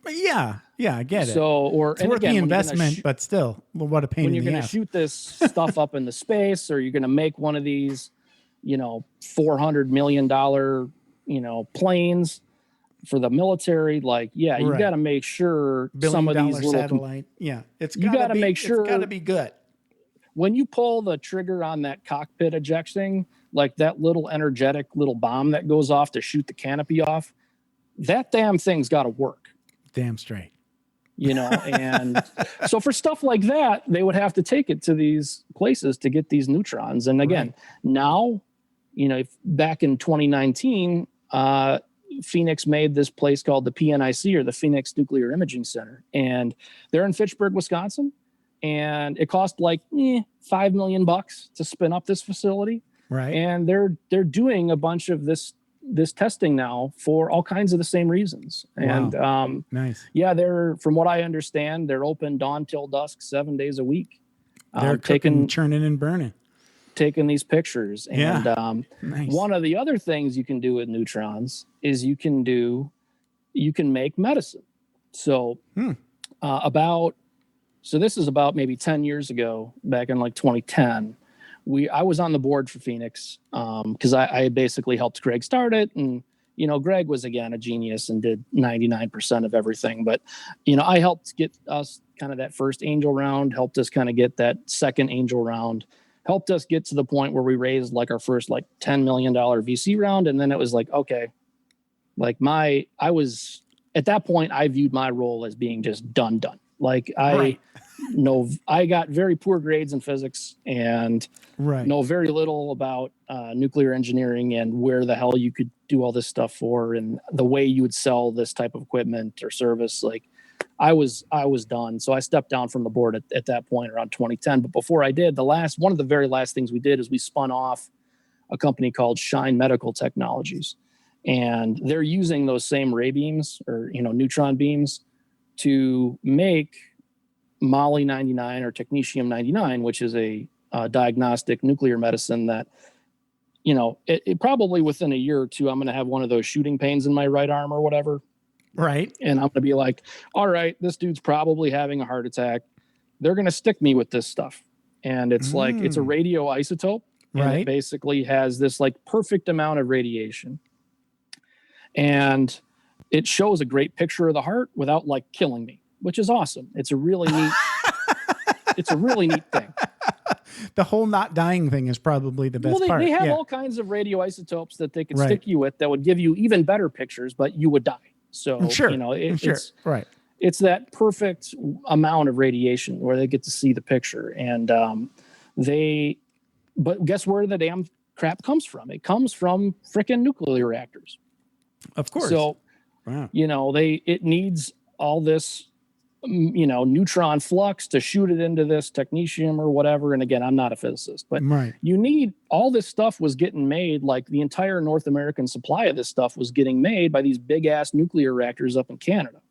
Yeah, I get it. So, it's worth the investment, but still, what a pain in the ass. When you're going to shoot this stuff up into space, or you're going to make one of these, $400 million, planes for the military, you got to make sure some of these little satellite. It's got to make sure it's got to be good. When you pull the trigger on that cockpit ejection, like that little energetic little bomb that goes off to shoot the canopy off, that damn thing's got to work. Damn straight. And so for stuff like that, they would have to take it to these places to get these neutrons. And again, now, back in 2019, Phoenix made this place called the PNIC, or the Phoenix Nuclear Imaging Center. And they're in Fitchburg, Wisconsin. And it cost like $5 million to spin up this facility. Right. And they're doing a bunch of this testing now for all kinds of the same reasons. Wow. And nice. Yeah, from what I understand, they're open dawn till dusk, 7 days a week. They're churning and burning. Taking these pictures. And nice. One of the other things you can do with neutrons is you can make medicine. So So this is about maybe 10 years ago, back in like 2010. I was on the board for Phoenix because I basically helped Greg start it, and Greg was, again, a genius and did 99% of everything. But, I helped get us kind of that first angel round, helped us kind of get that second angel round, helped us get to the point where we raised like our first like $10 million VC round. And then it was like, okay, like at that point, I viewed my role as being just done. Like I got very poor grades in physics and know very little about nuclear engineering and where the hell you could do all this stuff for and the way you would sell this type of equipment or service. Like I was done. So I stepped down from the board at that point around 2010. But before I did, one of the very last things we did is we spun off a company called Shine Medical Technologies. And they're using those same ray beams or, neutron beams to make Moly 99 or technetium 99, which is a diagnostic nuclear medicine that, it probably within a year or two, I'm going to have one of those shooting pains in my right arm or whatever. Right. And I'm going to be like, all right, this dude's probably having a heart attack. They're going to stick me with this stuff. And it's like, it's a radioisotope. And it basically has this like perfect amount of radiation. And it shows a great picture of the heart without like killing me, which is awesome. It's a really neat, thing. The whole not dying thing is probably the best part. They have all kinds of radioisotopes that they could stick you with that would give you even better pictures, but you would die. So, it's that perfect amount of radiation where they get to see the picture. And but guess where the damn crap comes from? It comes from frickin' nuclear reactors. Of course. So, it needs all this, neutron flux to shoot it into this technetium or whatever. And again, I'm not a physicist, but you need all this stuff was getting made. Like the entire North American supply of this stuff was getting made by these big ass nuclear reactors up in Canada.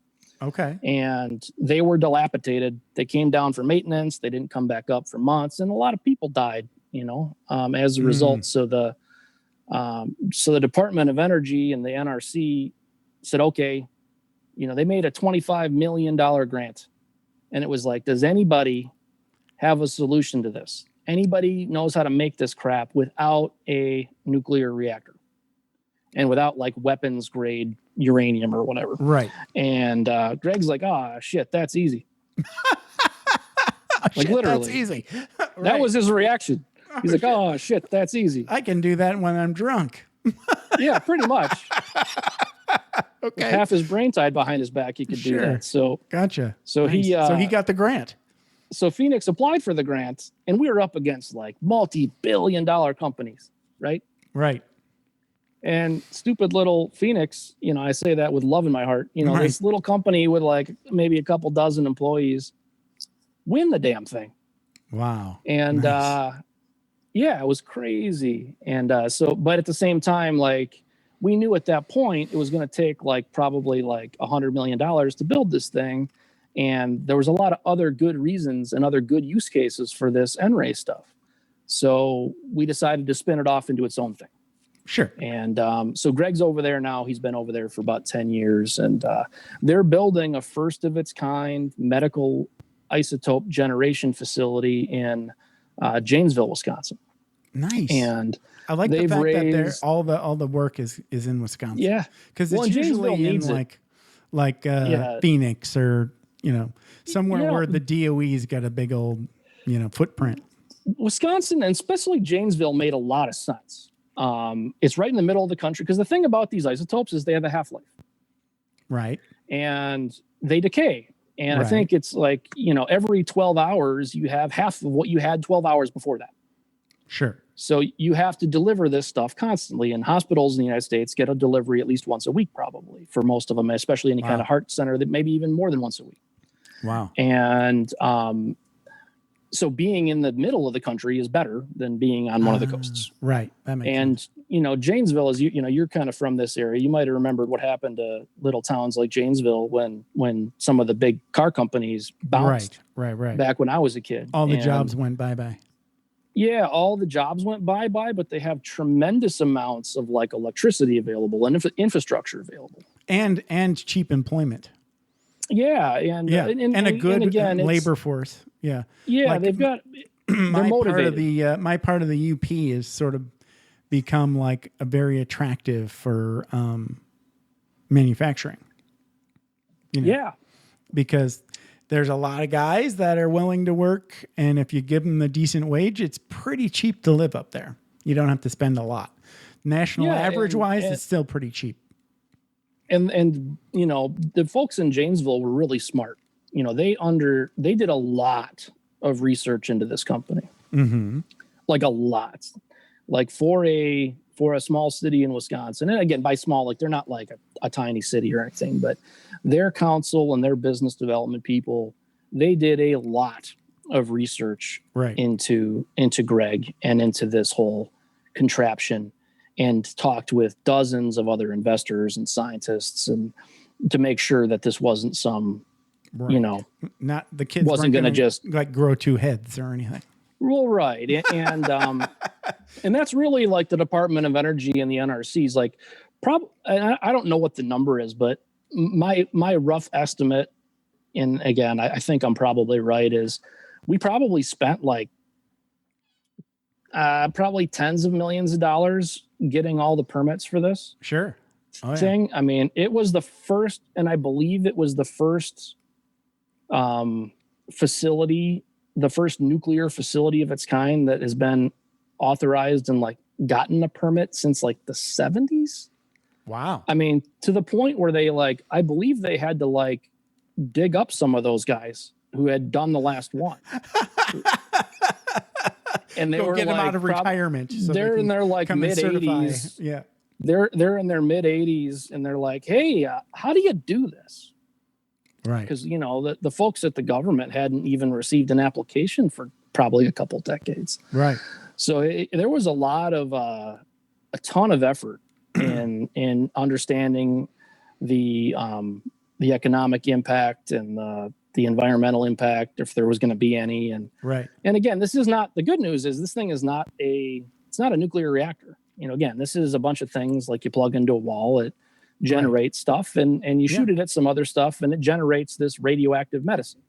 Okay. And they were dilapidated. They came down for maintenance. They didn't come back up for months. And a lot of people died, as a result. So the Department of Energy and the NRC said, okay, they made a $25 million grant. And it was like, does anybody have a solution to this? Anybody knows how to make this crap without a nuclear reactor and without like weapons grade uranium or whatever. Right. And Greg's like, oh, shit, that's easy. Like literally. That's easy. That was his reaction. He's like, oh, shit, that's easy. I can do that when I'm drunk. Yeah, pretty much. Okay. With half his brain tied behind his back, he could do that. So gotcha. So nice. He got the grant. So Phoenix applied for the grant, and we were up against like multi-billion-dollar companies, right? Right. And stupid little Phoenix, I say that with love in my heart. This little company with like maybe a couple dozen employees win the damn thing. Wow. And it was crazy. And but at the same time, like we knew at that point it was going to take like probably like $100 million to build this thing. And there was a lot of other good reasons and other good use cases for this NRAY stuff. So we decided to spin it off into its own thing. Sure. And so Greg's over there now. He's been over there for about 10 years. And they're building a first of its kind medical isotope generation facility in Janesville, Wisconsin. Nice. And I like the fact that all the work is in Wisconsin. Yeah. Because it's usually in like Phoenix or, somewhere where the DOE's got a big old, footprint. Wisconsin and especially Janesville made a lot of sense. It's right in the middle of the country because the thing about these isotopes is they have a half-life. Right. And they decay. And I think it's like, every 12 hours you have half of what you had 12 hours before that. Sure. So you have to deliver this stuff constantly. And hospitals in the United States get a delivery at least once a week, probably for most of them, especially any kind of heart center that maybe even more than once a week. Wow. And so being in the middle of the country is better than being on one of the coasts. Right. That makes sense. And, Janesville is, you're kind of from this area. You might have remembered what happened to little towns like Janesville when some of the big car companies bounced. Right. Back when I was a kid. All the jobs went bye-bye. Yeah, all the jobs went bye-bye, but they have tremendous amounts of like electricity available and infrastructure available. And cheap employment. Yeah. And a good labor force. Yeah. Yeah, they've got, they're motivated. My part of the UP is sort of become like a very attractive for manufacturing. You know, Yeah. because there's a lot of guys that are willing to work, and if you give them a decent wage, it's pretty cheap to live up there. You don't have to spend a lot. National average wise, it's still pretty cheap. And you know, the folks in Janesville were really smart. You know, they did a lot of research into this company. Mm-hmm. Like a lot. Like for a small city in Wisconsin, and again, by small, like they're not like a tiny city or anything, but their council and their business development people, they did a lot of research into Greg and into this whole contraption, and talked with dozens of other investors and scientists, and to make sure that this wasn't some, you know, not the kids wasn't going to just like grow two heads or anything. Well, right. And and that's really like the Department of Energy and the NRC's like, I don't know what the number is, but my rough estimate, and again, I think I'm probably right, is we probably spent like probably tens of millions of dollars getting all the permits for this thing. I mean, it was the first, and I believe it was the first facility, the first nuclear facility of its kind that has been authorized and like gotten a permit since like the 70s. Wow. I mean, to the point where they like, I believe they had to like dig up some of those guys who had done the last one. And they were get them out of retirement. So they're in their like mid 80s. Yeah. They're in their mid 80s, and they're like, hey, how do you do this? Right. Because, you know, the folks at the government hadn't even received an application for probably a couple decades. Right. So there was a lot of a ton of effort in understanding the economic impact and the environmental impact, if there was going to be any. And and again, this is not, the good news is this thing is not it's not a nuclear reactor. You know, again, this is a bunch of things like you plug into a wall, it generates stuff, and you shoot it at some other stuff, and it generates this radioactive medicine.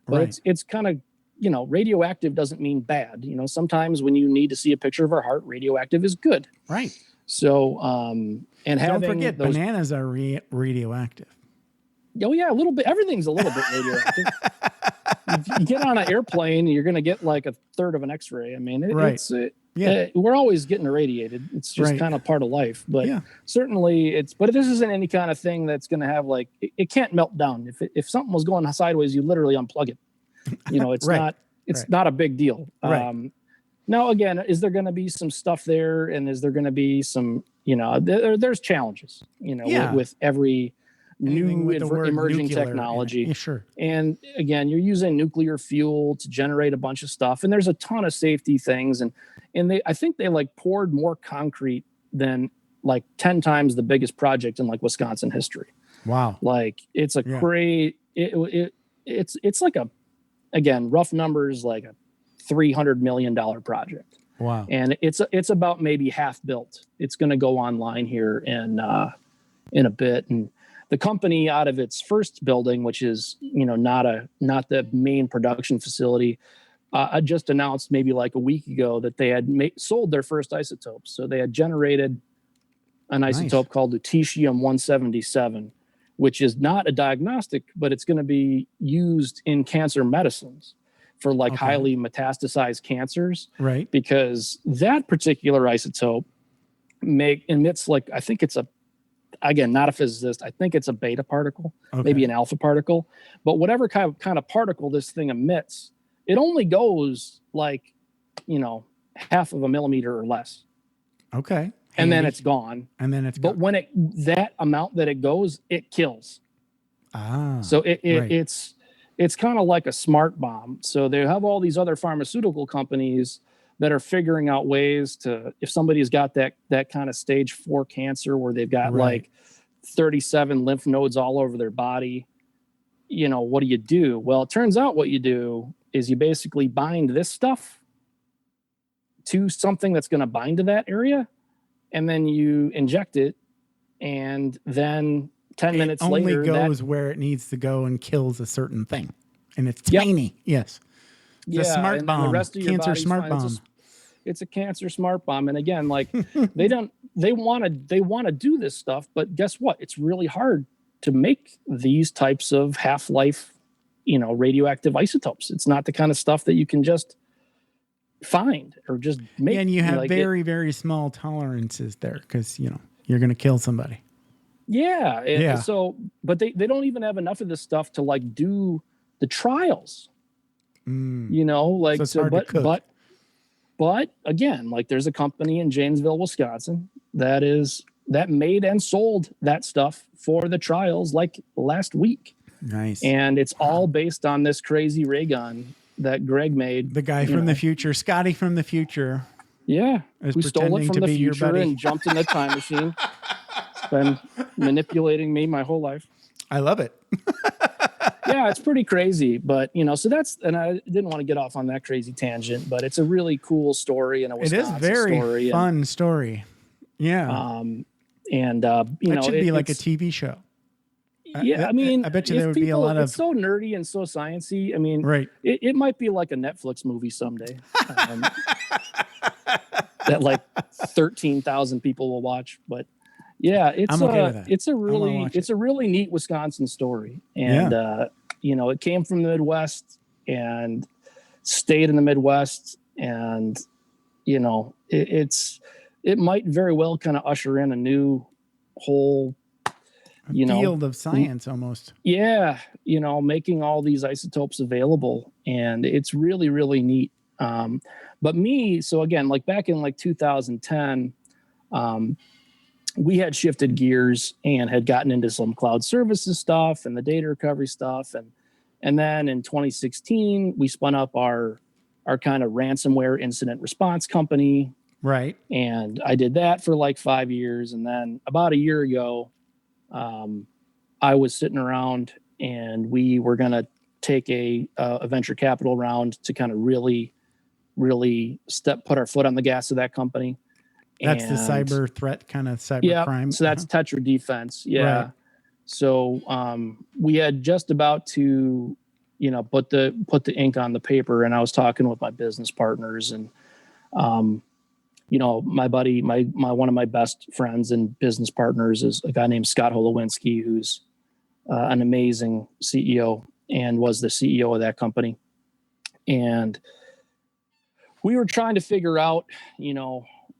But it's kind of, you know, radioactive doesn't mean bad. You know, sometimes when you need to see a picture of our heart, radioactive is good. Right. So, and don't forget, bananas are radioactive. Oh yeah, a little bit. Everything's a little bit radioactive. If you get on an airplane, you're going to get like a third of an X-ray. I mean, we're always getting irradiated. It's just kind of part of life. But certainly but this isn't any kind of thing that's going to have like, it can't melt down. If something was going sideways, you literally unplug it. You know, it's not a big deal. Now, again, is there going to be some stuff there? And is there going to be some, you know, there's challenges, you know, with every new emerging technology. Yeah, sure. And again, you're using nuclear fuel to generate a bunch of stuff, and there's a ton of safety things. And I think they like poured more concrete than like 10 times the biggest project in like Wisconsin history. Wow. Like it's a great, it's like again, rough numbers, like a $300 million project. Wow. And it's about maybe half built. It's going to go online here in a bit. And the company, out of its first building, which is, you know, not the main production facility, I just announced maybe like a week ago that they had sold their first isotopes. So they had generated an isotope called lutetium-177, which is not a diagnostic, but it's going to be used in cancer medicines for like highly metastasized cancers. Right. Because that particular isotope emits like, I think it's again, not a physicist, I think it's a beta particle, maybe an alpha particle, but whatever kind of particle this thing emits, it only goes like, you know, half of a millimeter or less. Okay. And then it's gone. But when that amount that it goes, it kills. So it's kind of like a smart bomb. So they have all these other pharmaceutical companies that are figuring out ways to, if somebody's got that kind of stage 4 cancer where they've got like 37 lymph nodes all over their body, you know, what do you do? Well, it turns out what you do is you basically bind this stuff to something that's going to bind to that area, and then you inject it, and then 10 minutes later, it only goes where it needs to go and kills a certain thing, and it's tiny. Yes. The smart bomb, the rest of your cancer smart bomb. it's a cancer smart bomb. And again, like they want to do this stuff, but guess what? It's really hard to make these types of half-life, radioactive isotopes. It's not the kind of stuff that you can just find or just make. And you have very, very small tolerances there because, you're going to kill somebody. Yeah. Yeah. So, but they don't even have enough of this stuff to like do the trials, like, so it's hard to cook. But again, like there's a company in Janesville, Wisconsin that made and sold that stuff for the trials like last week. Nice. And it's all based on this crazy ray gun that Greg made. The guy from the future, Scotty from the future. Yeah. Who stole it from the future and jumped in the time machine. Been manipulating me my whole life. I love it. Yeah, it's pretty crazy, but so and I didn't want to get off on that crazy tangent, but it's a really cool story and it is very fun story. Yeah. It should be like a TV show. Yeah, I mean, I bet you there would be a lot of. It's so nerdy and so sciencey. I mean, right. It might be like a Netflix movie someday. That like 13,000 people will watch, but. Yeah, it's a really neat Wisconsin story, and it came from the Midwest and stayed in the Midwest, and it might very well kind of usher in a new whole field of science almost. Yeah, making all these isotopes available, and it's really, really neat. But so again, like back in like 2010. We had shifted gears and had gotten into some cloud services stuff and the data recovery stuff. And then in 2016, we spun up our kind of ransomware incident response company. Right. And I did that for like 5 years. And then about a year ago, I was sitting around and we were going to take a venture capital round to kind of really, really put our foot on the gas of that company. That's the cyber threat kind of cyber crime. So that's Tetra Defense. Yeah. Right. So we had just about to, put the ink on the paper, and I was talking with my business partners, and my buddy, one of my best friends and business partners is a guy named Scott Holowinski, who's an amazing CEO and was the CEO of that company. And we were trying to figure out,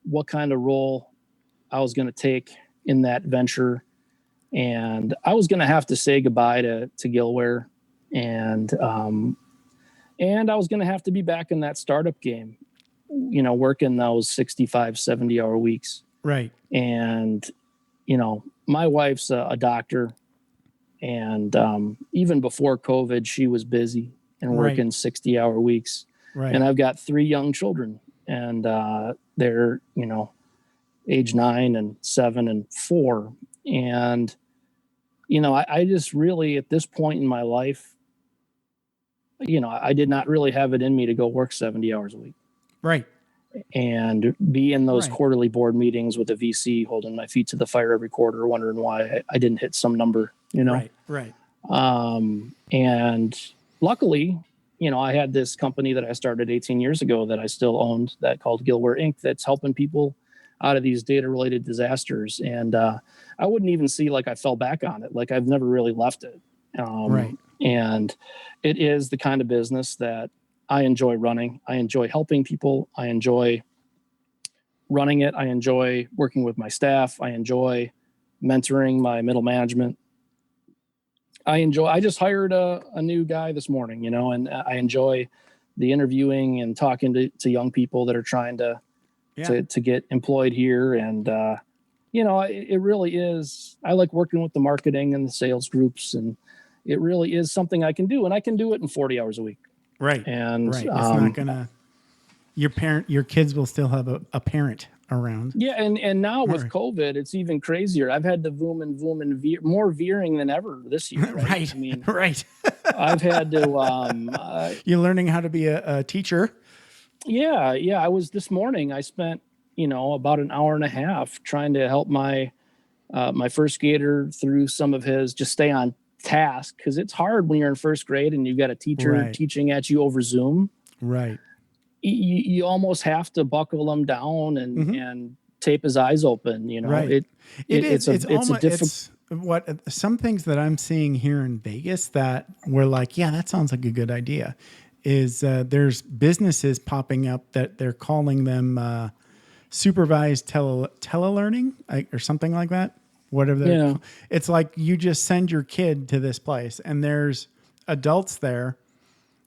what kind of role I was going to take in that venture. And I was going to have to say goodbye to Gillware. And I was going to have to be back in that startup game, working those 65, 70-hour weeks. Right. And, my wife's a doctor. And even before COVID, she was busy and working 60-hour weeks. Right. And I've got 3 young children. And they're, age 9 and 7 and 4. And, I just really, at this point in my life, I did not really have it in me to go work 70 hours a week. Right. And be in those quarterly board meetings with a VC holding my feet to the fire every quarter, wondering why I didn't hit some number, Right. And luckily, I had this company that I started 18 years ago that I still owned that called Gillware Inc. that's helping people out of these data related disasters. And I wouldn't even see like I fell back on it. Like I've never really left it. Right. And it is the kind of business that I enjoy running. I enjoy helping people. I enjoy running it. I enjoy working with my staff. I enjoy mentoring my middle management. I just hired a new guy this morning, and I enjoy the interviewing and talking to young people that are trying to get employed here. And, it really is, I like working with the marketing and the sales groups, and it really is something I can do, and I can do it in 40 hours a week. Right. And it's not gonna, your kids will still have a parent around. Yeah. And now with COVID, it's even crazier. I've had to Vroom and Veer, more veering than ever this year. Right. Right. I mean, right. I've had to, you're learning how to be a teacher. Yeah. Yeah. This morning I spent, about an hour and a half trying to help my first grader through some of his, just stay on task. Cause it's hard when you're in first grade and you've got a teacher teaching at you over Zoom. Right. you almost have to buckle them down and tape his eyes open. You know, Right. It's almost, it's what some things that I'm seeing here in Vegas that we're like, yeah, that sounds like a good idea. Is there's businesses popping up that they're calling them supervised telelearning or something like that. Whatever. It's like you just send your kid to this place, and there's adults there.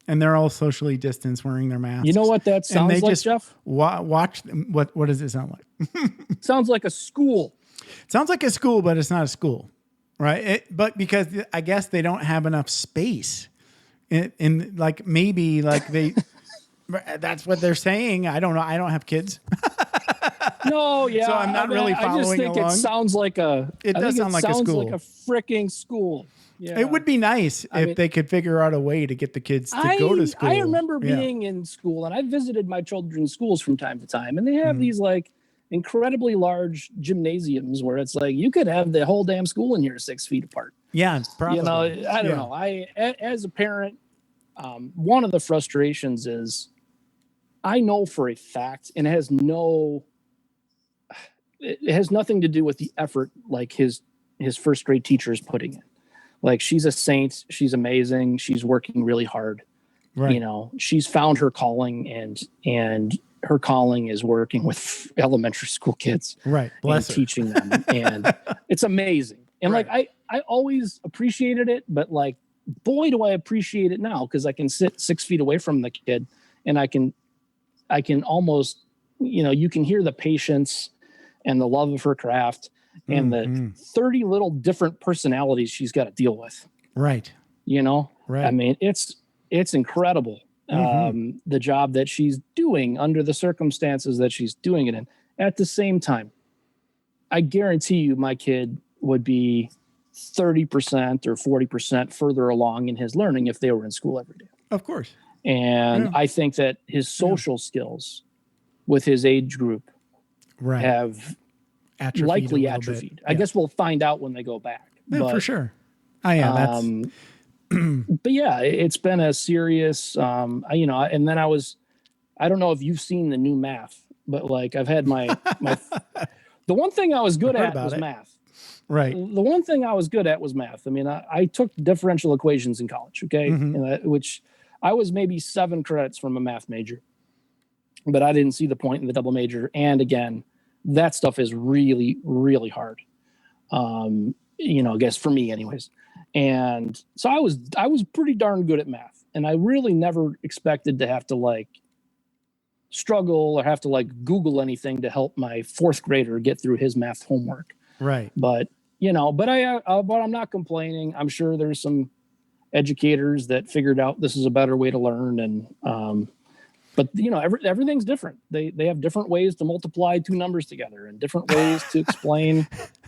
And they're all socially distanced, wearing their masks. You know what that sounds like, Jeff? Watch. What does it sound like? Sounds like a school. It sounds like a school, but it's not a school, right? But because I guess they don't have enough space, in like maybe like they. That's what they're saying. I don't know. I don't have kids. No, yeah. So I'm not really following I just think along. It sounds like a. It does sound like a school. Like a freaking school. Yeah. It would be nice if they could figure out a way to get the kids to go to school. I remember being in school, and I visited my children's schools from time to time, and they have these like incredibly large gymnasiums where it's like you could have the whole damn school in here 6 feet apart. Yeah, probably. You know, I don't know. As a parent, one of the frustrations is I know for a fact, and it has nothing to do with the effort like his first grade teacher is putting in. Like, she's a saint. She's amazing. She's working really hard. Right. You know, she's found her calling, and her calling is working with elementary school kids. Right. Bless and her. Teaching them. And it's amazing. And like, I always appreciated it, but like, boy, do I appreciate it now. 'Cause I can sit 6 feet away from the kid, and I can almost, you know, you can hear the patience and the love of her craft. And the 30 little different personalities she's got to deal with. Right. You know, right. I mean, it's incredible. The job that she's doing under the circumstances that she's doing it in. At the same time, I guarantee you my kid would be 30% or 40% further along in his learning if they were in school every day. Of course. And I think that his social skills with his age group have likely atrophied. I guess we'll find out when they go back. Yeah, but, for sure. That's... but yeah, it's been a serious, you know, and then I don't know if you've seen the new math, but like I've had my the one thing I was good at was math. Right. The one thing I was good at was math. I mean, I took differential equations in college. Okay. Which I was maybe 7 credits from a math major, but I didn't see the point in the double major. And again, that stuff is really, really hard. You know, I guess for me anyways. And so I was pretty darn good at math, and I really never expected to have to like struggle or have to like Google anything to help my 4th grader get through his math homework. Right. But, you know, but I'm not complaining. I'm sure there's some educators that figured out this is a better way to learn. And, but you know, everything's different. They have different ways to multiply 2 numbers together and different ways to explain.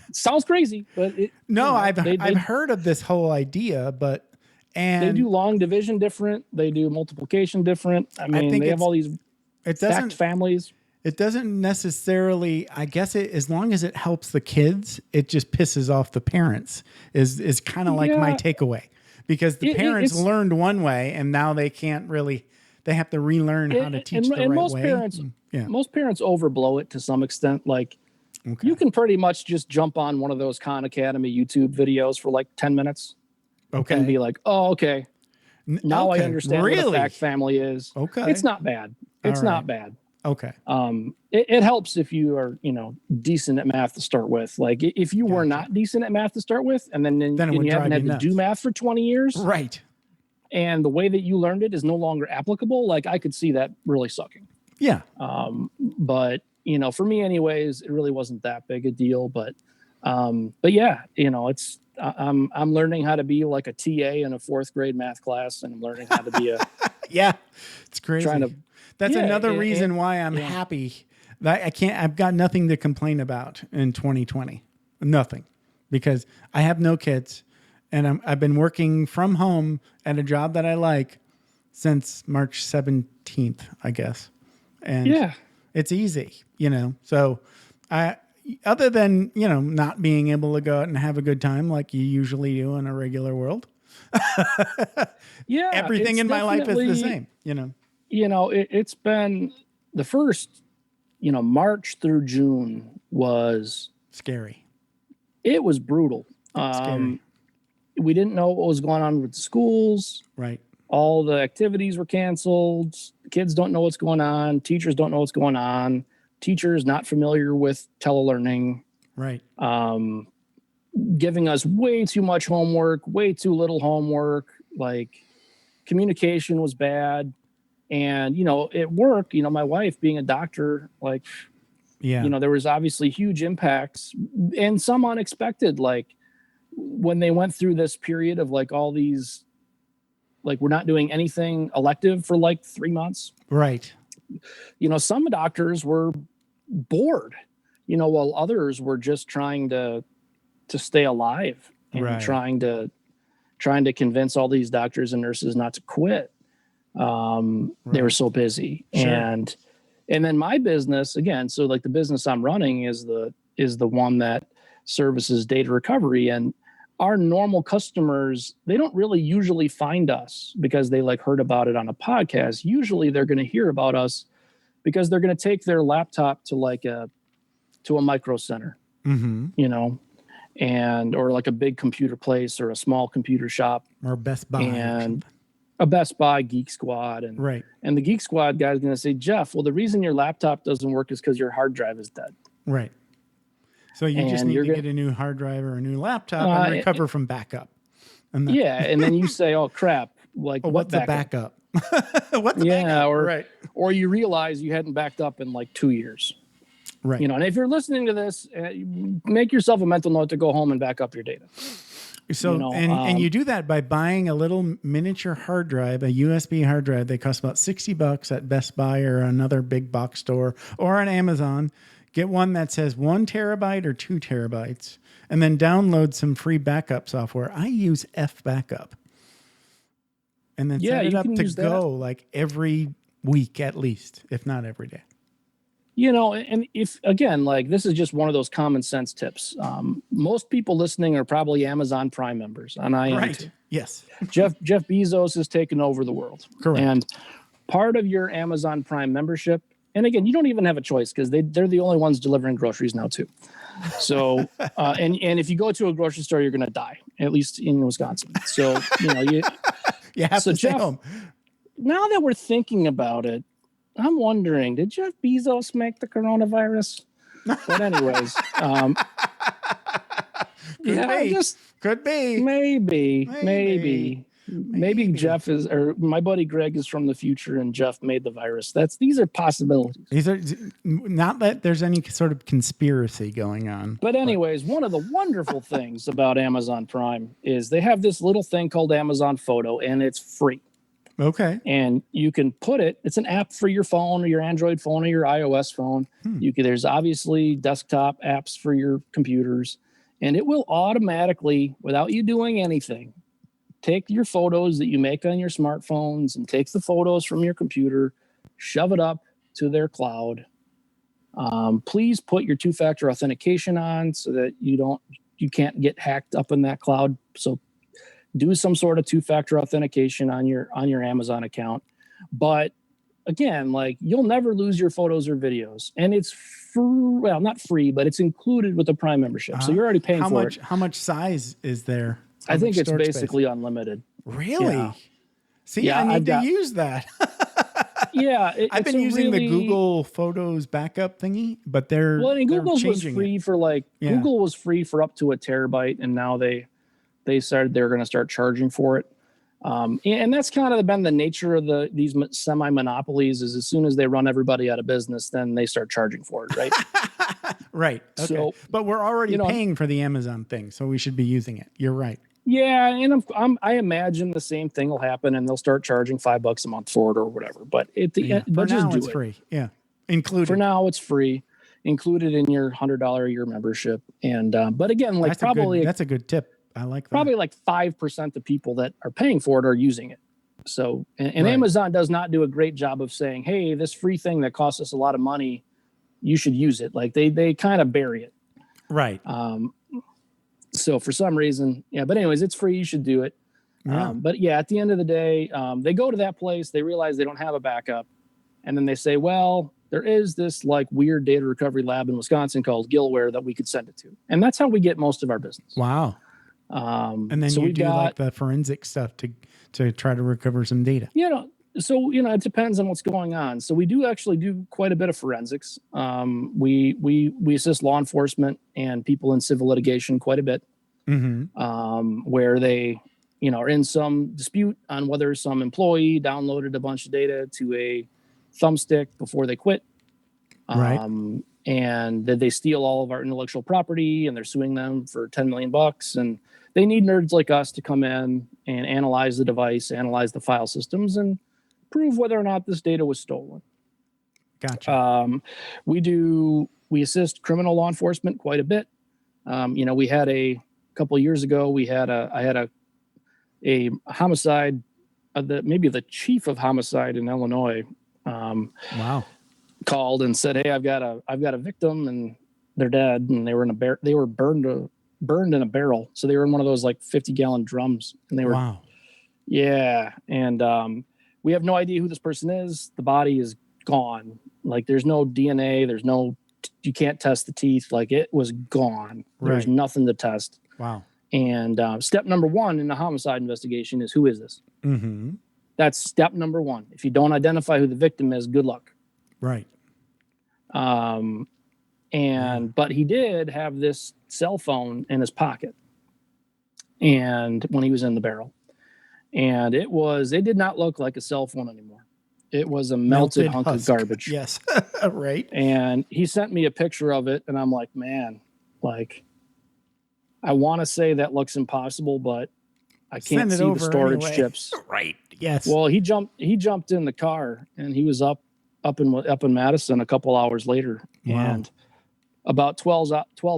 It sounds crazy, but I've heard of this whole idea, but they do long division different. They do multiplication different. I mean, they have all these stacked families. It doesn't necessarily, I guess as long as it helps the kids, it just pisses off the parents is kind of like my takeaway, because the parents learned one way and now they can't really, they have to relearn how to teach the right most way. Most parents overblow it to some extent. Like you can pretty much just jump on one of those Khan Academy YouTube videos for like 10 minutes. Okay. And be like, oh, okay. Now I understand what a fact family is. Okay. It's not bad. It's not bad. Okay. It helps if you are, you know, decent at math to start with. Like if you were not decent at math to start with, and then you haven't had to do math for 20 years. Right. And the way that you learned it is no longer applicable. Like I could see that really sucking. Yeah. But you know, for me anyways, it really wasn't that big a deal, but yeah, you know, I'm learning how to be like a TA in a 4th grade math class, and I'm learning how to be a, yeah, it's crazy. That's another reason why I'm happy that I've got nothing to complain about in 2020. Nothing, because I have no kids, and I've been working from home at a job that I like since March 17th, I guess. And it's easy, you know? So other than, you know, not being able to go out and have a good time like you usually do in a regular world. Everything in my life is the same, you know? it's been the first, March through June was scary. It was brutal. Scary. We didn't know what was going on with the schools. Right. All the activities were canceled. Kids don't know what's going on. Teachers don't know what's going on. Teachers not familiar with telelearning. Right. Giving us way too much homework, way too little homework. Like communication was bad. And, at work, my wife being a doctor, there was obviously huge impacts and some unexpected, like when they went through this period of all these, we're not doing anything elective for 3 months. Right. Some doctors were bored, while others were just trying to stay alive and trying to convince all these doctors and nurses not to quit. They were so busy. Sure. And then my business again, so the business I'm running is the one that services data recovery, and our normal customers, they don't really usually find us because they heard about it on a podcast. Usually they're going to hear about us because they're going to take their laptop to a micro center, and or a big computer place or a small computer shop or Best Buy and a Best Buy, Geek Squad. And the Geek Squad guy is going to say, Jeff, well, the reason your laptop doesn't work is because your hard drive is dead. Right. So you just need to get a new hard drive or a new laptop and recover from backup. And then you say, oh, crap. What's the backup? What's the backup? Or you realize you hadn't backed up in 2 years. Right. And if you're listening to this, make yourself a mental note to go home and back up your data. So, and you do that by buying a little miniature hard drive, a USB hard drive. They cost about $60 at Best Buy or another big box store or on Amazon. Get one that says 1 terabyte or 2 terabytes, and then download some free backup software. I use F-Backup. And then set it up to go every week at least, if not every day. And if, again, this is just one of those common sense tips. Most people listening are probably Amazon Prime members, and I am too. Yes. Jeff Bezos has taken over the world. Correct. And part of your Amazon Prime membership, and again, you don't even have a choice because they're the only ones delivering groceries now too. So, and if you go to a grocery store, you're going to die, at least in Wisconsin. So, you have to stay home. Now that we're thinking about it, I'm wondering, did Jeff Bezos make the coronavirus? But anyways, could be. Maybe Jeff is, or my buddy Greg is from the future, and Jeff made the virus. These are possibilities. These are not that there's any sort of conspiracy going on. But anyways, one of the wonderful things about Amazon Prime is they have this little thing called Amazon Photo, and it's free. Okay. And you can it's an app for your phone or your Android phone or your iOS phone. There's obviously desktop apps for your computers, and it will automatically, without you doing anything, take your photos that you make on your smartphones and take the photos from your computer, shove it up to their cloud. Please put your 2-factor authentication on so that you can't get hacked up in that cloud. So do some sort of 2-factor authentication on your Amazon account. But again, you'll never lose your photos or videos, and it's well, not free, but it's included with the Prime membership. So you're already paying for it. How much size is there? I think it's basically unlimited. Really? Yeah. See, I need to use that. I've been using the Google Photos backup thingy, but Google's was free for Google was free for up to a terabyte, and now they decided they're going to start charging for it. And that's kind of been the nature of these semi-monopolies. Is as soon as they run everybody out of business, then they start charging for it, right? Right. Okay. So, but we're already paying for the Amazon thing, so we should be using it. You're right. Yeah, and I imagine the same thing will happen, and they'll start charging $5 a month for it or whatever. But at the end, for just now, do it's it. Free. Yeah, included. For now, it's free, included in your $100 a year membership. And but again, that's a good tip. I like that. Probably 5% of people that are paying for it are using it. So, and Amazon does not do a great job of saying, "Hey, this free thing that costs us a lot of money, you should use it." They kind of bury it. Right. So for some reason, but anyways, it's free. You should do it. Yeah. But yeah, at the end of the day, they go to that place, they realize they don't have a backup. And then they say, well, there is this like weird data recovery lab in Wisconsin called Gillware that we could send it to. And that's how we get most of our business. Wow. And then so you we do got, like the forensic stuff to try to recover some data. So, it depends on what's going on. So we do actually do quite a bit of forensics. We assist law enforcement and people in civil litigation quite a bit, where they, are in some dispute on whether some employee downloaded a bunch of data to a thumbstick before they quit. Right. And that they steal all of our intellectual property and they're suing them for $10 million. And they need nerds like us to come in and analyze the device, analyze the file systems, and prove whether or not this data was stolen. Gotcha. We assist criminal law enforcement quite a bit. We had a couple of years ago, I had a homicide, maybe the chief of homicide in Illinois, Wow. called and said, "Hey, I've got a victim and they're dead, and they were burned in a barrel. So they were in one of those like 50-gallon drums, and they were Wow. Yeah, and we have no idea who this person is. The body is gone. Like there's no DNA. You can't test the teeth. Like it was gone. There's Right. nothing to test. Wow. And step number one in the homicide investigation is who is this? Mm-hmm. That's step number one. If you don't identify who the victim is, good luck. Right. But he did have this cell phone in his pocket, and when he was in the barrel, and it did not look like a cell phone anymore. It was a melted hunk husk. of garbage. Yes. Right. And he sent me a picture of it, and I'm like, man, like, I want to say that looks impossible, but I can't see the storage anyway. chips. Right. Yes. Well, he jumped in the car, and he was up in Madison a couple hours later. Wow. And about 12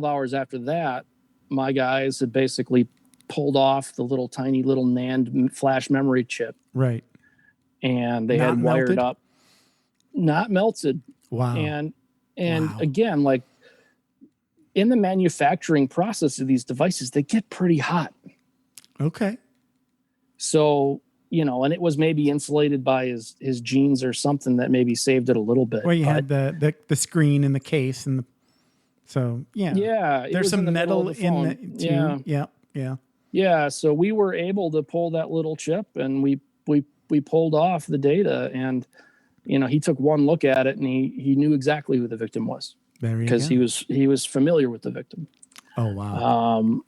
hours after that, my guys had basically pulled off the tiny little NAND flash memory chip. Right. And they Not had wired melted? up, not melted. Wow. And Wow. again, like in the manufacturing process of these devices, they get pretty hot. Okay. So, and it was maybe insulated by his jeans or something that maybe saved it a little bit. Well, you had the screen and the case so yeah. Yeah. There's some metal in the too. Yeah. Yeah. Yeah. Yeah. So we were able to pull that little chip, and we pulled off the data, and, he took one look at it, and he knew exactly who the victim was, because he was familiar with the victim. Oh, wow.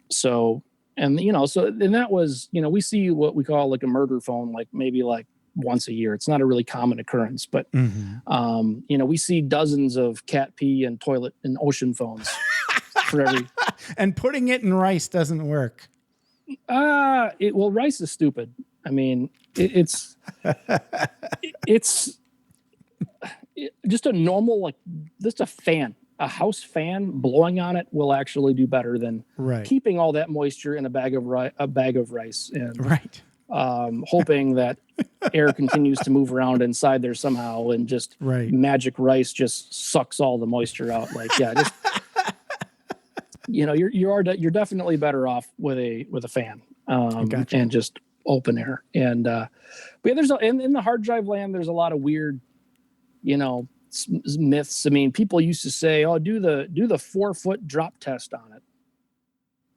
And that was, we see what we call like a murder phone, like maybe like once a year. It's not a really common occurrence, but, we see dozens of cat pee and toilet and ocean phones for every. And putting it in rice doesn't work. Rice is stupid. I mean, it's just a normal, like just a fan. A house fan blowing on it will actually do better than keeping all that moisture in a bag of rice and hoping that air continues to move around inside there somehow, and just magic rice just sucks all the moisture out. Like, yeah, just you're definitely better off with a fan and just open air. And but yeah, there's in the hard drive land, there's a lot of weird, myths. I mean, people used to say, "Oh, do the 4-foot drop test on it."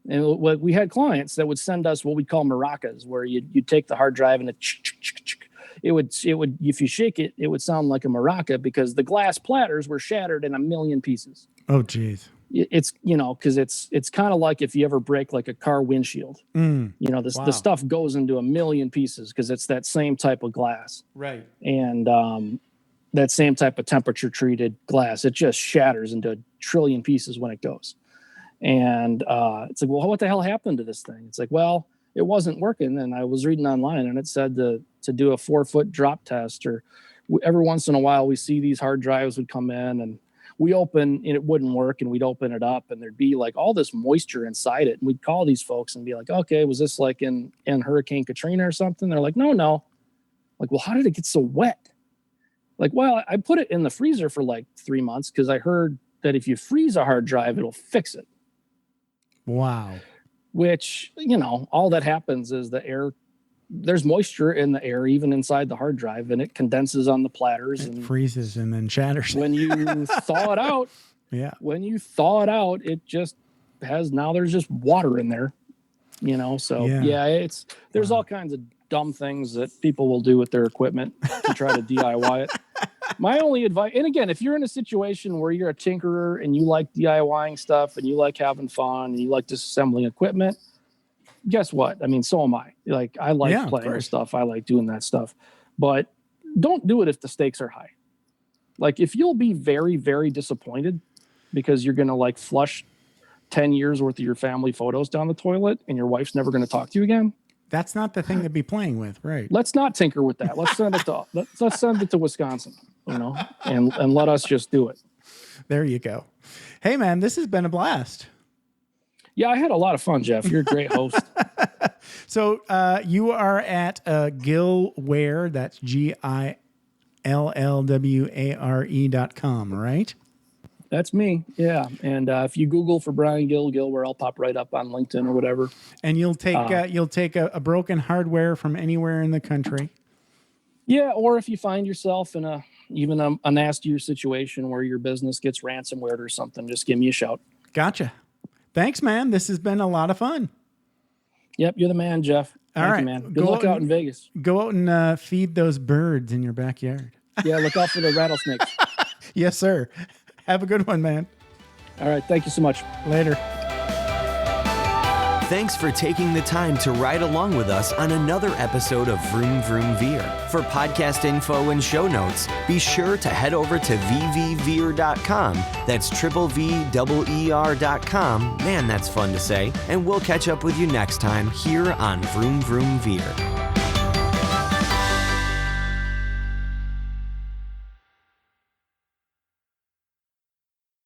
And we had clients that would send us what we call maracas, where you take the hard drive and it would if you shake it, it would sound like a maraca, because the glass platters were shattered in a million pieces. Oh, geez. It's because it's kind of like if you ever break like a car windshield. The stuff goes into a million pieces because it's that same type of glass, right? And that same type of temperature treated glass, it just shatters into a trillion pieces when it goes. And it's like, well, what the hell happened to this thing? It's like, well, it wasn't working. And I was reading online, and it said to do a 4-foot drop test, or every once in a while we see these hard drives would come in, and we open and it wouldn't work, and we'd open it up and there'd be like all this moisture inside it. And we'd call these folks and be like, okay, was this like in Hurricane Katrina or something? They're like, no. Like, well, how did it get so wet? Like, well, I put it in the freezer for like 3 months because I heard that if you freeze a hard drive, it'll fix it. Wow. Which, all that happens is the air there's moisture in the air, even inside the hard drive, and it condenses on the platters It and freezes and then shatters. when you thaw it out, Yeah. when you thaw it out, it just now there's just water in there, so there's all kinds of dumb things that people will do with their equipment to try to DIY it. My only advice, and again, if you're in a situation where you're a tinkerer and you like DIYing stuff and you like having fun and you like disassembling equipment, guess what? I mean, so am I. Like, I like playing with stuff. I like doing that stuff, but don't do it if the stakes are high. Like, if you'll be very, very disappointed because you're going to like flush 10 years worth of your family photos down the toilet and your wife's never going to talk to you again. That's not the thing to be playing with, right? Let's not tinker with that. Let's send it to let's send it to Wisconsin, and let us just do it. There you go. Hey man, this has been a blast. Yeah, I had a lot of fun, Jeff. You're a great host. So you are at Gillware, that's Gillware.com, right? That's me. Yeah. And if you Google for Brian Gill, Gillware, I'll pop right up on LinkedIn or whatever. And you'll take a broken hardware from anywhere in the country. Yeah. Or if you find yourself in a nastier situation where your business gets ransomware or something, just give me a shout. Gotcha. Thanks, man. This has been a lot of fun. Yep. You're the man, Jeff. Thank you, man. Good luck out in Vegas. Go out and feed those birds in your backyard. Yeah. Look out for the rattlesnakes. Yes, sir. Have a good one, man. All right. Thank you so much. Later. Thanks for taking the time to ride along with us on another episode of Vroom Vroom Veer. For podcast info and show notes, be sure to head over to vvveer.com. That's VVER.com. Man, that's fun to say. And we'll catch up with you next time here on Vroom Vroom Veer.